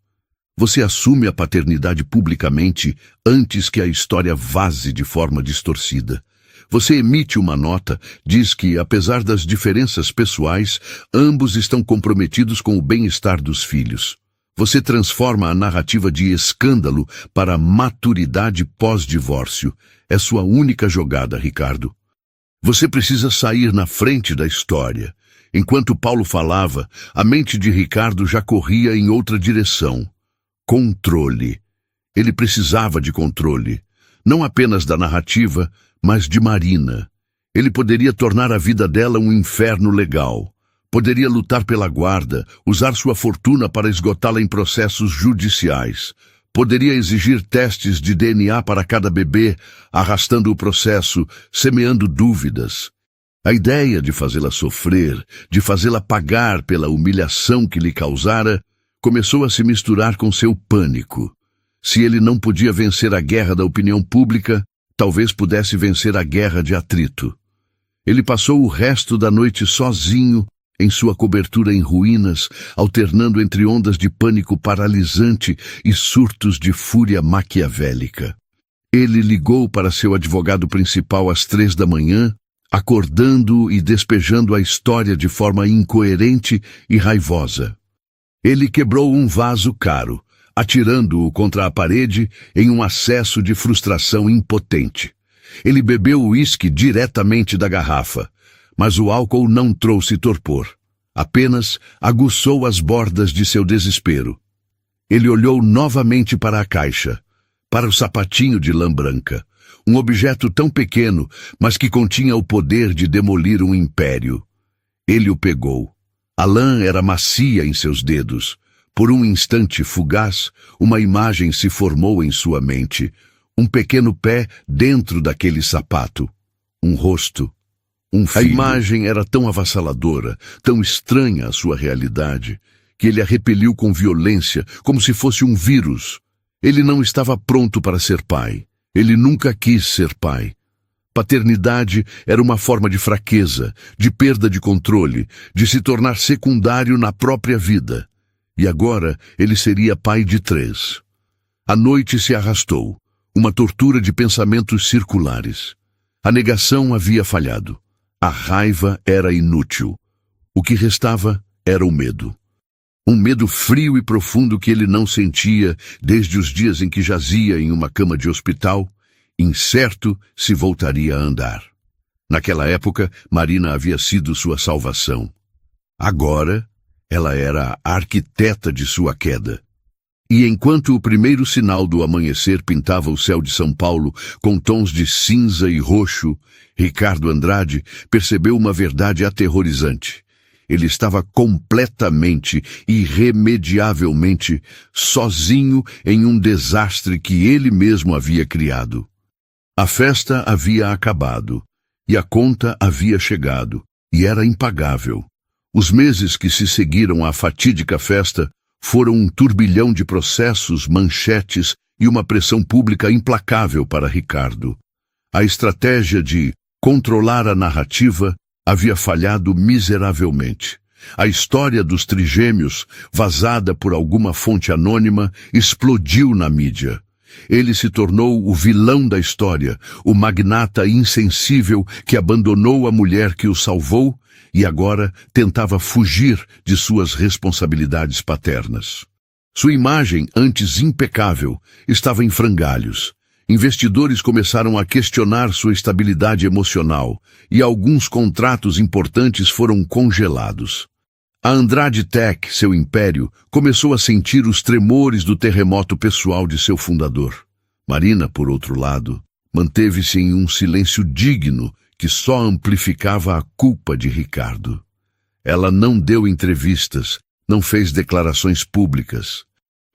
Você assume a paternidade publicamente antes que a história vaze de forma distorcida. Você emite uma nota, diz que, apesar das diferenças pessoais, ambos estão comprometidos com o bem-estar dos filhos. Você transforma a narrativa de escândalo para maturidade pós-divórcio. É sua única jogada, Ricardo. Você precisa sair na frente da história. Enquanto Paulo falava, a mente de Ricardo já corria em outra direção. Controle. Ele precisava de controle. Não apenas da narrativa, mas de Marina. Ele poderia tornar a vida dela um inferno legal. Poderia lutar pela guarda, usar sua fortuna para esgotá-la em processos judiciais. Poderia exigir testes de DNA para cada bebê, arrastando o processo, semeando dúvidas. A ideia de fazê-la sofrer, de fazê-la pagar pela humilhação que lhe causara, começou a se misturar com seu pânico. Se ele não podia vencer a guerra da opinião pública, talvez pudesse vencer a guerra de atrito. Ele passou o resto da noite sozinho, em sua cobertura em ruínas, alternando entre ondas de pânico paralisante e surtos de fúria maquiavélica. Ele ligou para seu advogado principal às 3 da manhã, acordando e despejando a história de forma incoerente e raivosa. Ele quebrou um vaso caro, atirando-o contra a parede em um acesso de frustração impotente. Ele bebeu o uísque diretamente da garrafa, mas o álcool não trouxe torpor. Apenas aguçou as bordas de seu desespero. Ele olhou novamente para a caixa, para o sapatinho de lã branca, um objeto tão pequeno, mas que continha o poder de demolir um império. Ele o pegou. A lã era macia em seus dedos. Por um instante fugaz, uma imagem se formou em sua mente. Um pequeno pé dentro daquele sapato. Um rosto. Um filho. A imagem era tão avassaladora, tão estranha à sua realidade, que ele a repeliu com violência, como se fosse um vírus. Ele não estava pronto para ser pai. Ele nunca quis ser pai. Paternidade era uma forma de fraqueza, de perda de controle, de se tornar secundário na própria vida. E agora ele seria pai de 3. A noite se arrastou, uma tortura de pensamentos circulares. A negação havia falhado. A raiva era inútil. O que restava era o medo. Um medo frio e profundo que ele não sentia desde os dias em que jazia em uma cama de hospital, incerto se voltaria a andar. Naquela época, Marina havia sido sua salvação. Agora, ela era a arquiteta de sua queda. E enquanto o primeiro sinal do amanhecer pintava o céu de São Paulo com tons de cinza e roxo, Ricardo Andrade percebeu uma verdade aterrorizante. Ele estava completamente, irremediavelmente, sozinho em um desastre que ele mesmo havia criado. A festa havia acabado, e a conta havia chegado, e era impagável. Os meses que se seguiram à fatídica festa foram um turbilhão de processos, manchetes e uma pressão pública implacável para Ricardo. A estratégia de controlar a narrativa havia falhado miseravelmente. A história dos trigêmeos, vazada por alguma fonte anônima, explodiu na mídia. Ele se tornou o vilão da história, o magnata insensível que abandonou a mulher que o salvou e agora tentava fugir de suas responsabilidades paternas. Sua imagem, antes impecável, estava em frangalhos. Investidores começaram a questionar sua estabilidade emocional e alguns contratos importantes foram congelados. A Andrade Tech, seu império, começou a sentir os tremores do terremoto pessoal de seu fundador. Marina, por outro lado, manteve-se em um silêncio digno que só amplificava a culpa de Ricardo. Ela não deu entrevistas, não fez declarações públicas.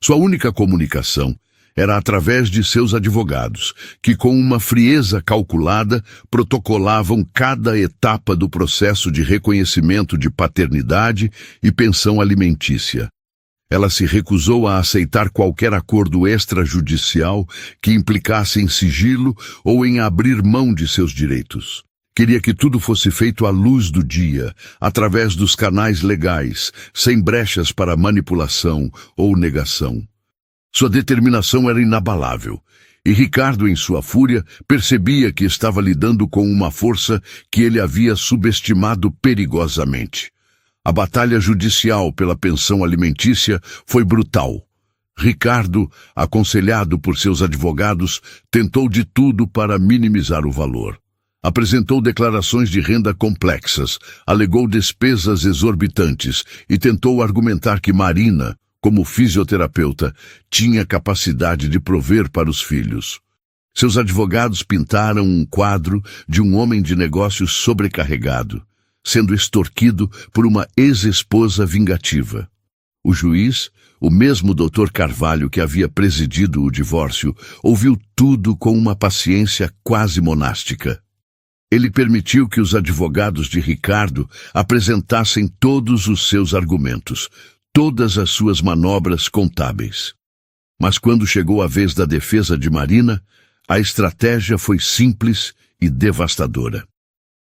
Sua única comunicação era através de seus advogados, que com uma frieza calculada protocolavam cada etapa do processo de reconhecimento de paternidade e pensão alimentícia. Ela se recusou a aceitar qualquer acordo extrajudicial que implicasse em sigilo ou em abrir mão de seus direitos. Queria que tudo fosse feito à luz do dia, através dos canais legais, sem brechas para manipulação ou negação. Sua determinação era inabalável, e Ricardo, em sua fúria, percebia que estava lidando com uma força que ele havia subestimado perigosamente. A batalha judicial pela pensão alimentícia foi brutal. Ricardo, aconselhado por seus advogados, tentou de tudo para minimizar o valor. Apresentou declarações de renda complexas, alegou despesas exorbitantes e tentou argumentar que Marina, como fisioterapeuta, tinha capacidade de prover para os filhos. Seus advogados pintaram um quadro de um homem de negócios sobrecarregado, sendo extorquido por uma ex-esposa vingativa. O juiz, o mesmo Dr. Carvalho que havia presidido o divórcio, ouviu tudo com uma paciência quase monástica. Ele permitiu que os advogados de Ricardo apresentassem todos os seus argumentos, todas as suas manobras contábeis. Mas quando chegou a vez da defesa de Marina, a estratégia foi simples e devastadora.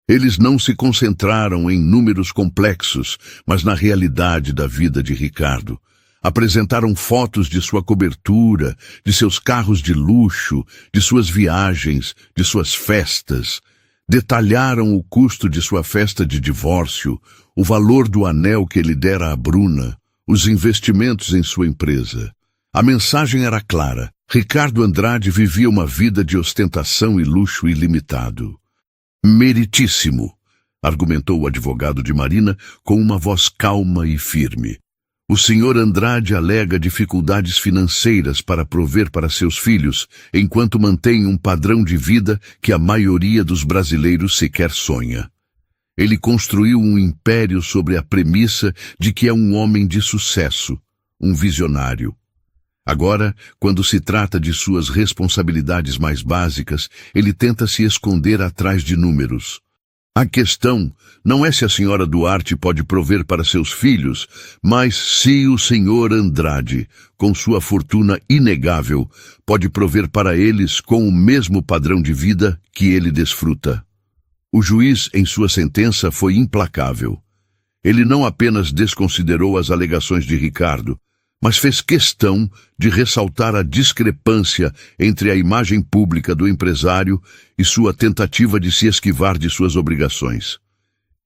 Eles não se concentraram em números complexos, mas na realidade da vida de Ricardo. Apresentaram fotos de sua cobertura, de seus carros de luxo, de suas viagens, de suas festas. Detalharam o custo de sua festa de divórcio, o valor do anel que ele dera a Bruna, os investimentos em sua empresa. A mensagem era clara. Ricardo Andrade vivia uma vida de ostentação e luxo ilimitado. Meritíssimo, argumentou o advogado de Marina com uma voz calma e firme. O senhor Andrade alega dificuldades financeiras para prover para seus filhos, enquanto mantém um padrão de vida que a maioria dos brasileiros sequer sonha. Ele construiu um império sobre a premissa de que é um homem de sucesso, um visionário. Agora, quando se trata de suas responsabilidades mais básicas, ele tenta se esconder atrás de números. A questão não é se a senhora Duarte pode prover para seus filhos, mas se o senhor Andrade, com sua fortuna inegável, pode prover para eles com o mesmo padrão de vida que ele desfruta. O juiz, em sua sentença, foi implacável. Ele não apenas desconsiderou as alegações de Ricardo, mas fez questão de ressaltar a discrepância entre a imagem pública do empresário e sua tentativa de se esquivar de suas obrigações.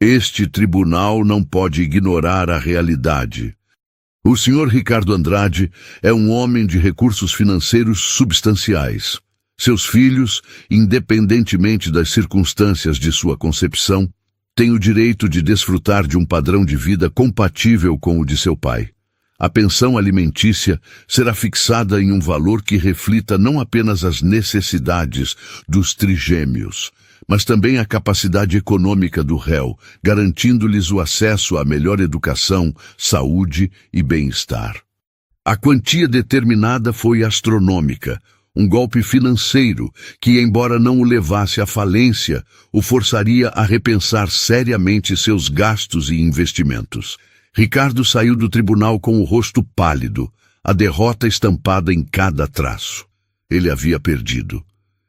Este tribunal não pode ignorar a realidade. O Sr. Ricardo Andrade é um homem de recursos financeiros substanciais. Seus filhos, independentemente das circunstâncias de sua concepção, têm o direito de desfrutar de um padrão de vida compatível com o de seu pai. A pensão alimentícia será fixada em um valor que reflita não apenas as necessidades dos trigêmeos, mas também a capacidade econômica do réu, garantindo-lhes o acesso à melhor educação, saúde e bem-estar. A quantia determinada foi astronômica, um golpe financeiro que, embora não o levasse à falência, o forçaria a repensar seriamente seus gastos e investimentos. Ricardo saiu do tribunal com o rosto pálido, a derrota estampada em cada traço. Ele havia perdido.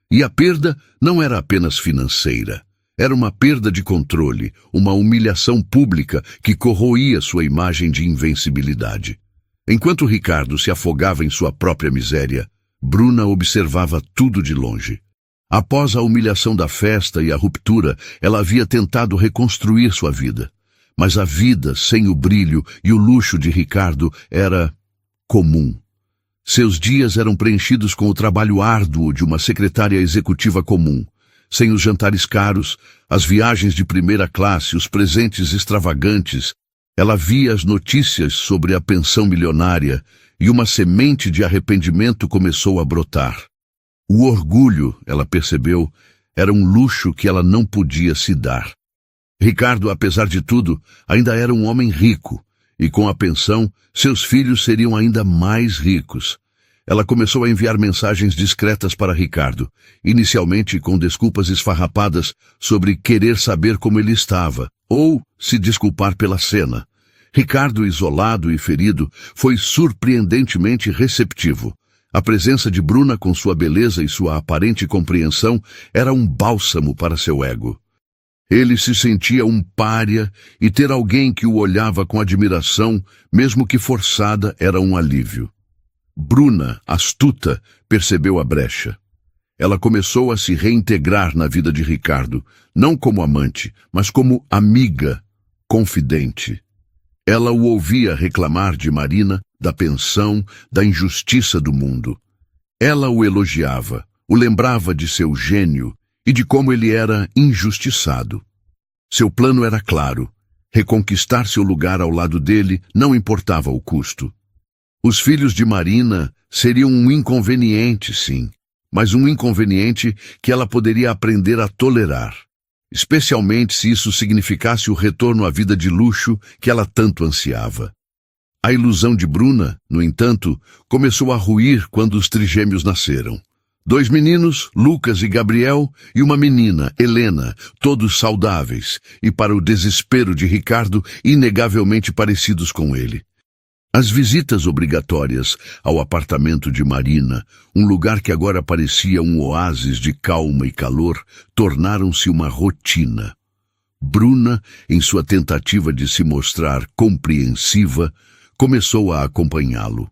E a perda não era apenas financeira. Era uma perda de controle, uma humilhação pública que corroía sua imagem de invencibilidade. Enquanto Ricardo se afogava em sua própria miséria, Bruna observava tudo de longe. Após a humilhação da festa e a ruptura, ela havia tentado reconstruir sua vida. Mas a vida sem o brilho e o luxo de Ricardo era comum. Seus dias eram preenchidos com o trabalho árduo de uma secretária executiva comum. Sem os jantares caros, as viagens de primeira classe, os presentes extravagantes, ela via as notícias sobre a pensão milionária e uma semente de arrependimento começou a brotar. O orgulho, ela percebeu, era um luxo que ela não podia se dar. Ricardo, apesar de tudo, ainda era um homem rico, e com a pensão, seus filhos seriam ainda mais ricos. Ela começou a enviar mensagens discretas para Ricardo, inicialmente com desculpas esfarrapadas sobre querer saber como ele estava, ou se desculpar pela cena. Ricardo, isolado e ferido, foi surpreendentemente receptivo. A presença de Bruna, com sua beleza e sua aparente compreensão, era um bálsamo para seu ego. Ele se sentia um pária e ter alguém que o olhava com admiração, mesmo que forçada, era um alívio. Bruna, astuta, percebeu a brecha. Ela começou a se reintegrar na vida de Ricardo, não como amante, mas como amiga, confidente. Ela o ouvia reclamar de Marina, da pensão, da injustiça do mundo. Ela o elogiava, o lembrava de seu gênio e de como ele era injustiçado. Seu plano era claro: reconquistar seu lugar ao lado dele, não importava o custo. Os filhos de Marina seriam um inconveniente, sim, mas um inconveniente que ela poderia aprender a tolerar, especialmente se isso significasse o retorno à vida de luxo que ela tanto ansiava. A ilusão de Bruna, no entanto, começou a ruir quando os trigêmeos nasceram. 2 meninos, Lucas e Gabriel, e uma menina, Helena, todos saudáveis e, para o desespero de Ricardo, inegavelmente parecidos com ele. As visitas obrigatórias ao apartamento de Marina, um lugar que agora parecia um oásis de calma e calor, tornaram-se uma rotina. Bruna, em sua tentativa de se mostrar compreensiva, começou a acompanhá-lo.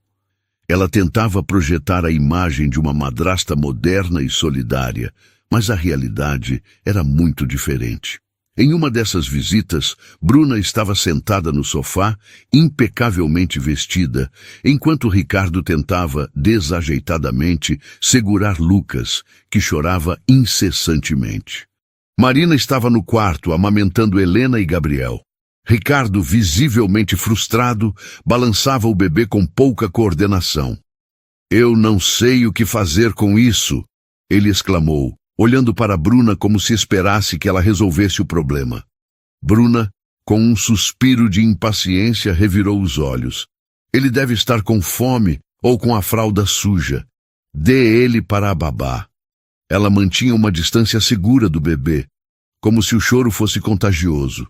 Ela tentava projetar a imagem de uma madrasta moderna e solidária, mas a realidade era muito diferente. Em uma dessas visitas, Bruna estava sentada no sofá, impecavelmente vestida, enquanto Ricardo tentava, desajeitadamente, segurar Lucas, que chorava incessantemente. Marina estava no quarto, amamentando Helena e Gabriel. Ricardo, visivelmente frustrado, balançava o bebê com pouca coordenação. "Eu não sei o que fazer com isso", ele exclamou, olhando para Bruna como se esperasse que ela resolvesse o problema. Bruna, com um suspiro de impaciência, revirou os olhos. "Ele deve estar com fome ou com a fralda suja. Dê ele para a babá." Ela mantinha uma distância segura do bebê, como se o choro fosse contagioso.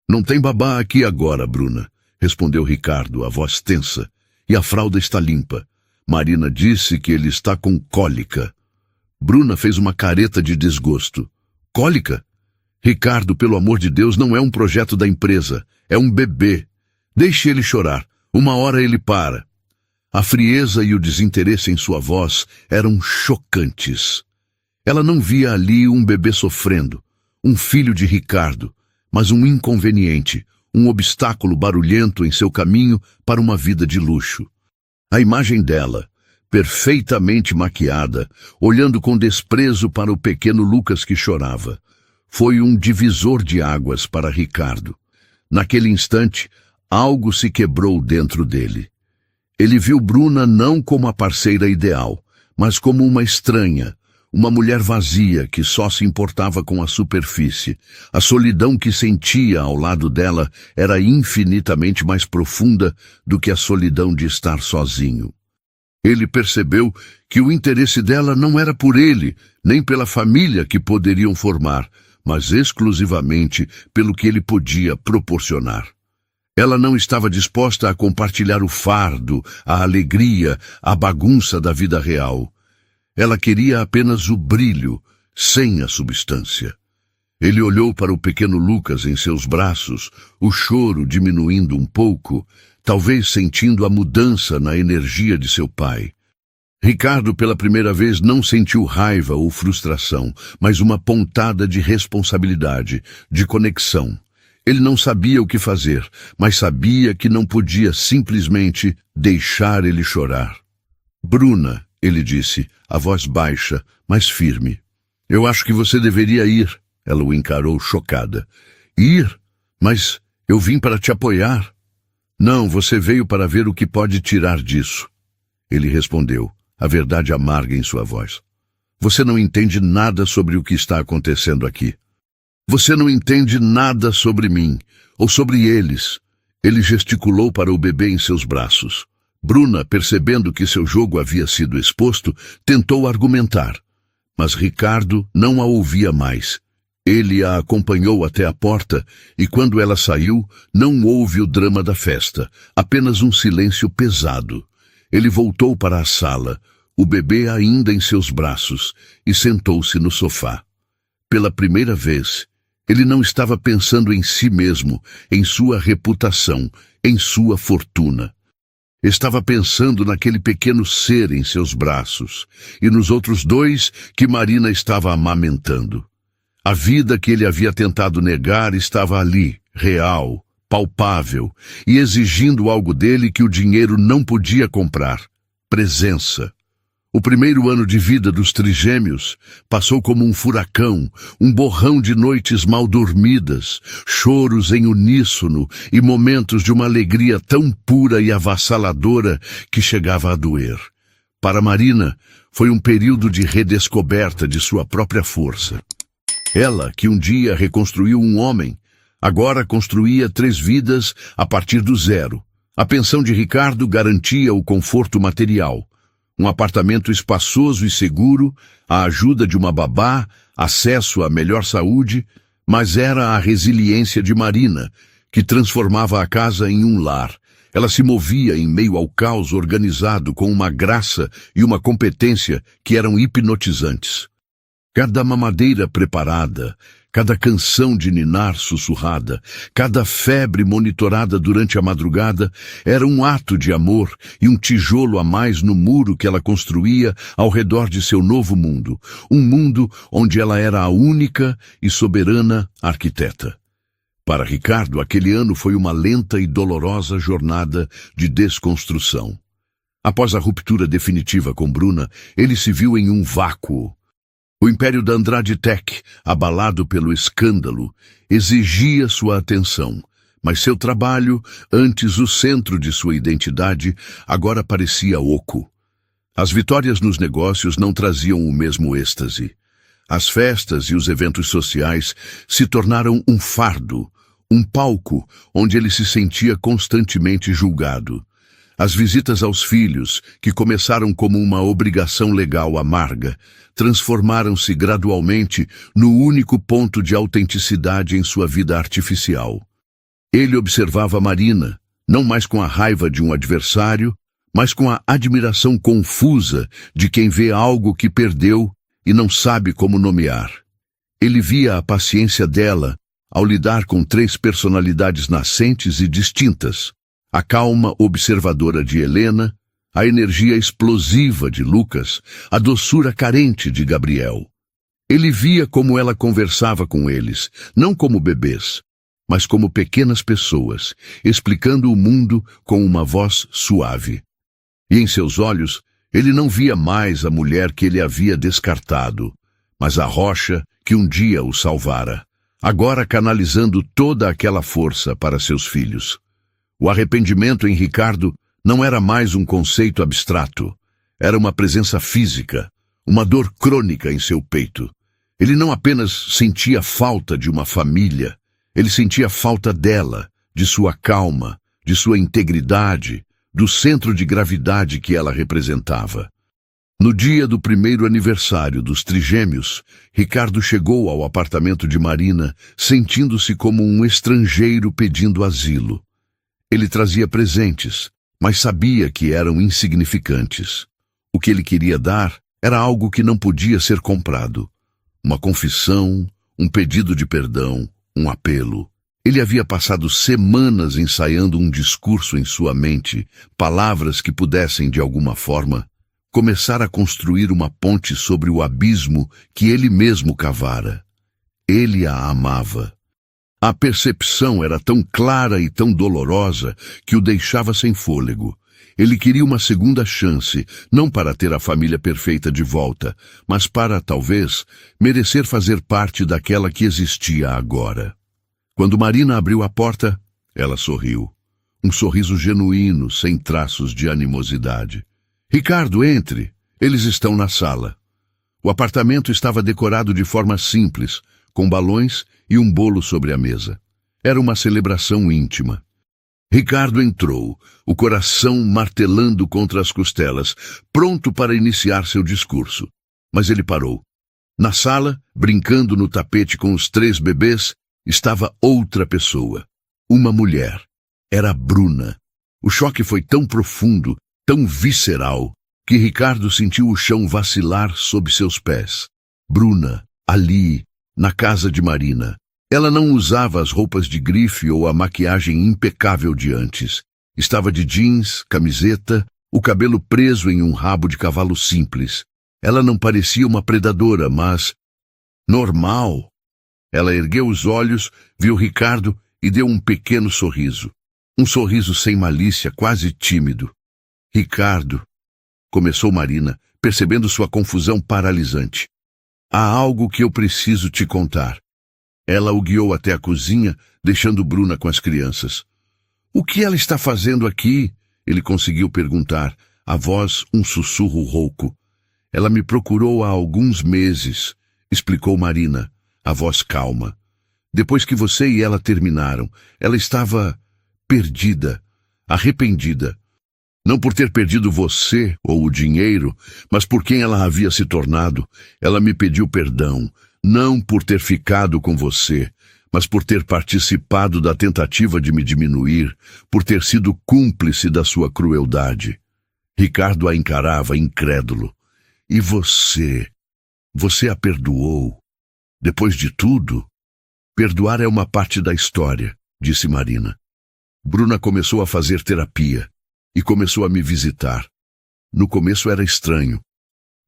"Não tem babá aqui agora, Bruna", respondeu Ricardo, a voz tensa. "E a fralda está limpa. Marina disse que ele está com cólica." Bruna fez uma careta de desgosto. "Cólica? Ricardo, pelo amor de Deus, não é um projeto da empresa. É um bebê. Deixe ele chorar. Uma hora ele para." A frieza e o desinteresse em sua voz eram chocantes. Ela não via ali um bebê sofrendo, um filho de Ricardo, mas um inconveniente, um obstáculo barulhento em seu caminho para uma vida de luxo. A imagem dela, perfeitamente maquiada, olhando com desprezo para o pequeno Lucas que chorava, foi um divisor de águas para Ricardo. Naquele instante, algo se quebrou dentro dele. Ele viu Bruna não como a parceira ideal, mas como uma estranha, uma mulher vazia que só se importava com a superfície. A solidão que sentia ao lado dela era infinitamente mais profunda do que a solidão de estar sozinho. Ele percebeu que o interesse dela não era por ele, nem pela família que poderiam formar, mas exclusivamente pelo que ele podia proporcionar. Ela não estava disposta a compartilhar o fardo, a alegria, a bagunça da vida real. Ela queria apenas o brilho, sem a substância. Ele olhou para o pequeno Lucas em seus braços, o choro diminuindo um pouco, talvez sentindo a mudança na energia de seu pai. Ricardo, pela primeira vez, não sentiu raiva ou frustração, mas uma pontada de responsabilidade, de conexão. Ele não sabia o que fazer, mas sabia que não podia simplesmente deixar ele chorar. Bruna, ele disse, a voz baixa, mas firme. Eu acho que você deveria ir. Ela o encarou chocada. Ir? Mas eu vim para te apoiar. Não, você veio para ver o que pode tirar disso. Ele respondeu, a verdade amarga em sua voz. Você não entende nada sobre o que está acontecendo aqui. Você não entende nada sobre mim, ou sobre eles. Ele gesticulou para o bebê em seus braços. Bruna, percebendo que seu jogo havia sido exposto, tentou argumentar. Mas Ricardo não a ouvia mais. Ele a acompanhou até a porta e, quando ela saiu, não houve o drama da festa, apenas um silêncio pesado. Ele voltou para a sala, o bebê ainda em seus braços, e sentou-se no sofá. Pela primeira vez, ele não estava pensando em si mesmo, em sua reputação, em sua fortuna. Estava pensando naquele pequeno ser em seus braços e nos outros dois que Marina estava amamentando. A vida que ele havia tentado negar estava ali, real, palpável, e exigindo algo dele que o dinheiro não podia comprar: presença. O primeiro ano de vida dos trigêmeos passou como um furacão, um borrão de noites mal dormidas, choros em uníssono e momentos de uma alegria tão pura e avassaladora que chegava a doer. Para Marina, foi um período de redescoberta de sua própria força. Ela, que um dia reconstruiu um homem, agora construía 3 vidas a partir do zero. A pensão de Ricardo garantia o conforto material. Um apartamento espaçoso e seguro, a ajuda de uma babá, acesso à melhor saúde, mas era a resiliência de Marina, que transformava a casa em um lar. Ela se movia em meio ao caos organizado com uma graça e uma competência que eram hipnotizantes. Cada mamadeira preparada, cada canção de ninar sussurrada, cada febre monitorada durante a madrugada era um ato de amor e um tijolo a mais no muro que ela construía ao redor de seu novo mundo, um mundo onde ela era a única e soberana arquiteta. Para Ricardo, aquele ano foi uma lenta e dolorosa jornada de desconstrução. Após a ruptura definitiva com Bruna, ele se viu em um vácuo. O império da Andrade Tech, abalado pelo escândalo, exigia sua atenção, mas seu trabalho, antes o centro de sua identidade, agora parecia oco. As vitórias nos negócios não traziam o mesmo êxtase. As festas e os eventos sociais se tornaram um fardo, um palco onde ele se sentia constantemente julgado. As visitas aos filhos, que começaram como uma obrigação legal amarga, transformaram-se gradualmente no único ponto de autenticidade em sua vida artificial. Ele observava Marina, não mais com a raiva de um adversário, mas com a admiração confusa de quem vê algo que perdeu e não sabe como nomear. Ele via a paciência dela ao lidar com 3 personalidades nascentes e distintas: a calma observadora de Helena, a energia explosiva de Lucas, a doçura carente de Gabriel. Ele via como ela conversava com eles, não como bebês, mas como pequenas pessoas, explicando o mundo com uma voz suave. E em seus olhos, ele não via mais a mulher que ele havia descartado, mas a rocha que um dia o salvara, agora canalizando toda aquela força para seus filhos. O arrependimento em Ricardo não era mais um conceito abstrato, era uma presença física, uma dor crônica em seu peito. Ele não apenas sentia falta de uma família, ele sentia falta dela, de sua calma, de sua integridade, do centro de gravidade que ela representava. No dia do primeiro aniversário dos trigêmeos, Ricardo chegou ao apartamento de Marina, sentindo-se como um estrangeiro pedindo asilo. Ele trazia presentes, mas sabia que eram insignificantes. O que ele queria dar era algo que não podia ser comprado. Uma confissão, um pedido de perdão, um apelo. Ele havia passado semanas ensaiando um discurso em sua mente, palavras que pudessem, de alguma forma, começar a construir uma ponte sobre o abismo que ele mesmo cavara. Ele a amava. A percepção era tão clara e tão dolorosa que o deixava sem fôlego. Ele queria uma segunda chance, não para ter a família perfeita de volta, mas para, talvez, merecer fazer parte daquela que existia agora. Quando Marina abriu a porta, ela sorriu. Um sorriso genuíno, sem traços de animosidade. Ricardo, entre. Eles estão na sala. O apartamento estava decorado de forma simples, com balões e um bolo sobre a mesa. Era uma celebração íntima. Ricardo entrou, o coração martelando contra as costelas, pronto para iniciar seu discurso. Mas ele parou. Na sala, brincando no tapete com os 3 bebês, estava outra pessoa. Uma mulher. Era Bruna. O choque foi tão profundo, tão visceral, que Ricardo sentiu o chão vacilar sob seus pés. Bruna, ali, na casa de Marina. Ela não usava as roupas de grife ou a maquiagem impecável de antes. Estava de jeans, camiseta, o cabelo preso em um rabo de cavalo simples. Ela não parecia uma predadora, mas normal. Ela ergueu os olhos, viu Ricardo e deu um pequeno sorriso. Um sorriso sem malícia, quase tímido. Ricardo, começou Marina, percebendo sua confusão paralisante. Há algo que eu preciso te contar. Ela o guiou até a cozinha, deixando Bruna com as crianças. O que ela está fazendo aqui? Ele conseguiu perguntar, a voz um sussurro rouco. Ela me procurou há alguns meses, explicou Marina, a voz calma. Depois que você e ela terminaram, ela estava perdida, arrependida. Não por ter perdido você ou o dinheiro, mas por quem ela havia se tornado. Ela me pediu perdão, não por ter ficado com você, mas por ter participado da tentativa de me diminuir, por ter sido cúmplice da sua crueldade. Ricardo a encarava incrédulo. E você? Você a perdoou? Depois de tudo? Perdoar é uma parte da história, disse Marina. Bruna começou a fazer terapia e começou a me visitar. No começo era estranho,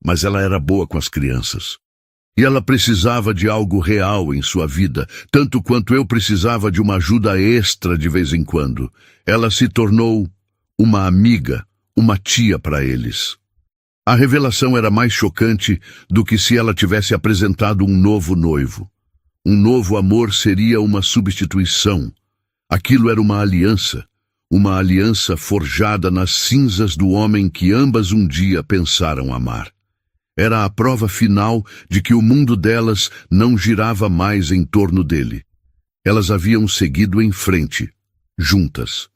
mas ela era boa com as crianças. E ela precisava de algo real em sua vida, tanto quanto eu precisava de uma ajuda extra de vez em quando. Ela se tornou uma amiga, uma tia para eles. A revelação era mais chocante do que se ela tivesse apresentado um novo noivo. Um novo amor seria uma substituição. Aquilo era uma aliança forjada nas cinzas do homem que ambas um dia pensaram amar. Era a prova final de que o mundo delas não girava mais em torno dele. Elas haviam seguido em frente, juntas.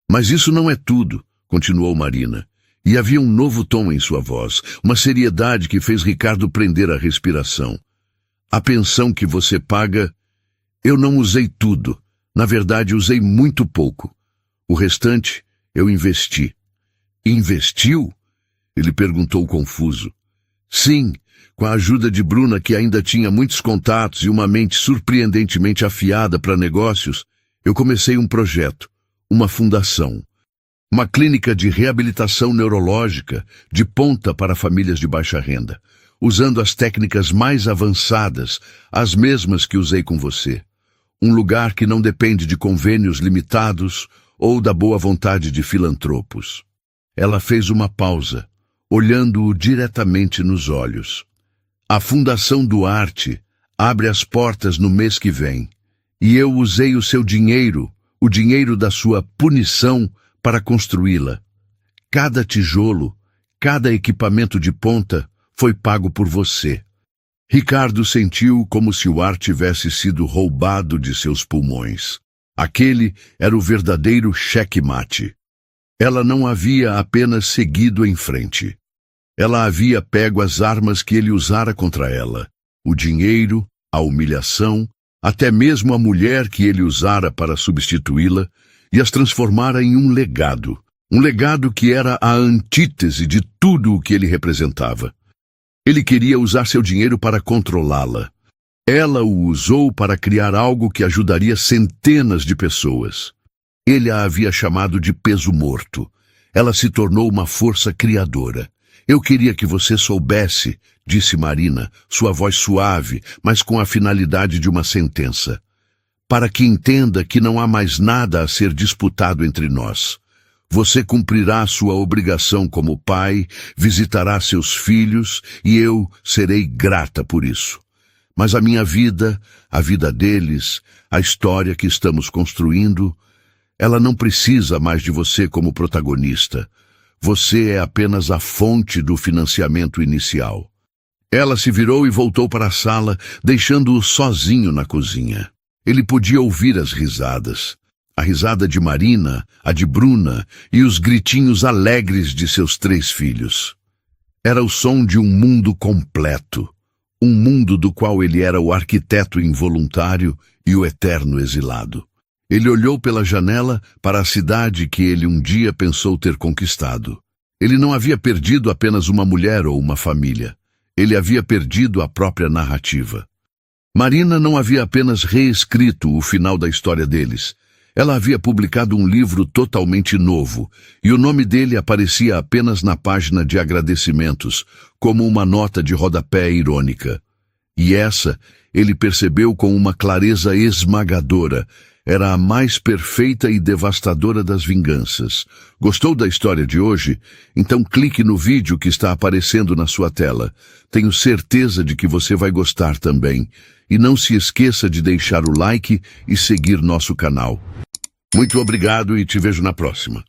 Mas isso não é tudo, continuou Marina. E havia um novo tom em sua voz, uma seriedade que fez Ricardo prender a respiração. A pensão que você paga, eu não usei tudo. Na verdade, usei muito pouco. O restante, eu investi. Investiu? Ele perguntou confuso. Sim, com a ajuda de Bruna, que ainda tinha muitos contatos e uma mente surpreendentemente afiada para negócios, eu comecei um projeto, uma fundação. Uma clínica de reabilitação neurológica de ponta para famílias de baixa renda, usando as técnicas mais avançadas, as mesmas que usei com você. Um lugar que não depende de convênios limitados ou da boa vontade de filantropos. Ela fez uma pausa, olhando-o diretamente nos olhos. A Fundação Duarte abre as portas no mês que vem, e eu usei o seu dinheiro, o dinheiro da sua punição, para construí-la. Cada tijolo, cada equipamento de ponta foi pago por você. Ricardo sentiu como se o ar tivesse sido roubado de seus pulmões. Aquele era o verdadeiro checkmate. Ela não havia apenas seguido em frente. Ela havia pego as armas que ele usara contra ela, o dinheiro, a humilhação, até mesmo a mulher que ele usara para substituí-la, e as transformara em um legado que era a antítese de tudo o que ele representava. Ele queria usar seu dinheiro para controlá-la. Ela o usou para criar algo que ajudaria centenas de pessoas. Ele a havia chamado de peso morto. Ela se tornou uma força criadora. Eu queria que você soubesse, disse Marina, sua voz suave, mas com a finalidade de uma sentença. Para que entenda que não há mais nada a ser disputado entre nós. Você cumprirá sua obrigação como pai, visitará seus filhos e eu serei grata por isso. Mas a minha vida, a vida deles, a história que estamos construindo, ela não precisa mais de você como protagonista. Você é apenas a fonte do financiamento inicial. Ela se virou e voltou para a sala, deixando-o sozinho na cozinha. Ele podia ouvir as risadas. A risada de Marina, a de Bruna e os gritinhos alegres de seus 3 filhos. Era o som de um mundo completo. Um mundo do qual ele era o arquiteto involuntário e o eterno exilado. Ele olhou pela janela para a cidade que ele um dia pensou ter conquistado. Ele não havia perdido apenas uma mulher ou uma família. Ele havia perdido a própria narrativa. Marina não havia apenas reescrito o final da história deles. Ela havia publicado um livro totalmente novo, e o nome dele aparecia apenas na página de agradecimentos, como uma nota de rodapé irônica. E essa, ele percebeu com uma clareza esmagadora, era a mais perfeita e devastadora das vinganças. Gostou da história de hoje? Então clique no vídeo que está aparecendo na sua tela. Tenho certeza de que você vai gostar também. E não se esqueça de deixar o like e seguir nosso canal. Muito obrigado e te vejo na próxima.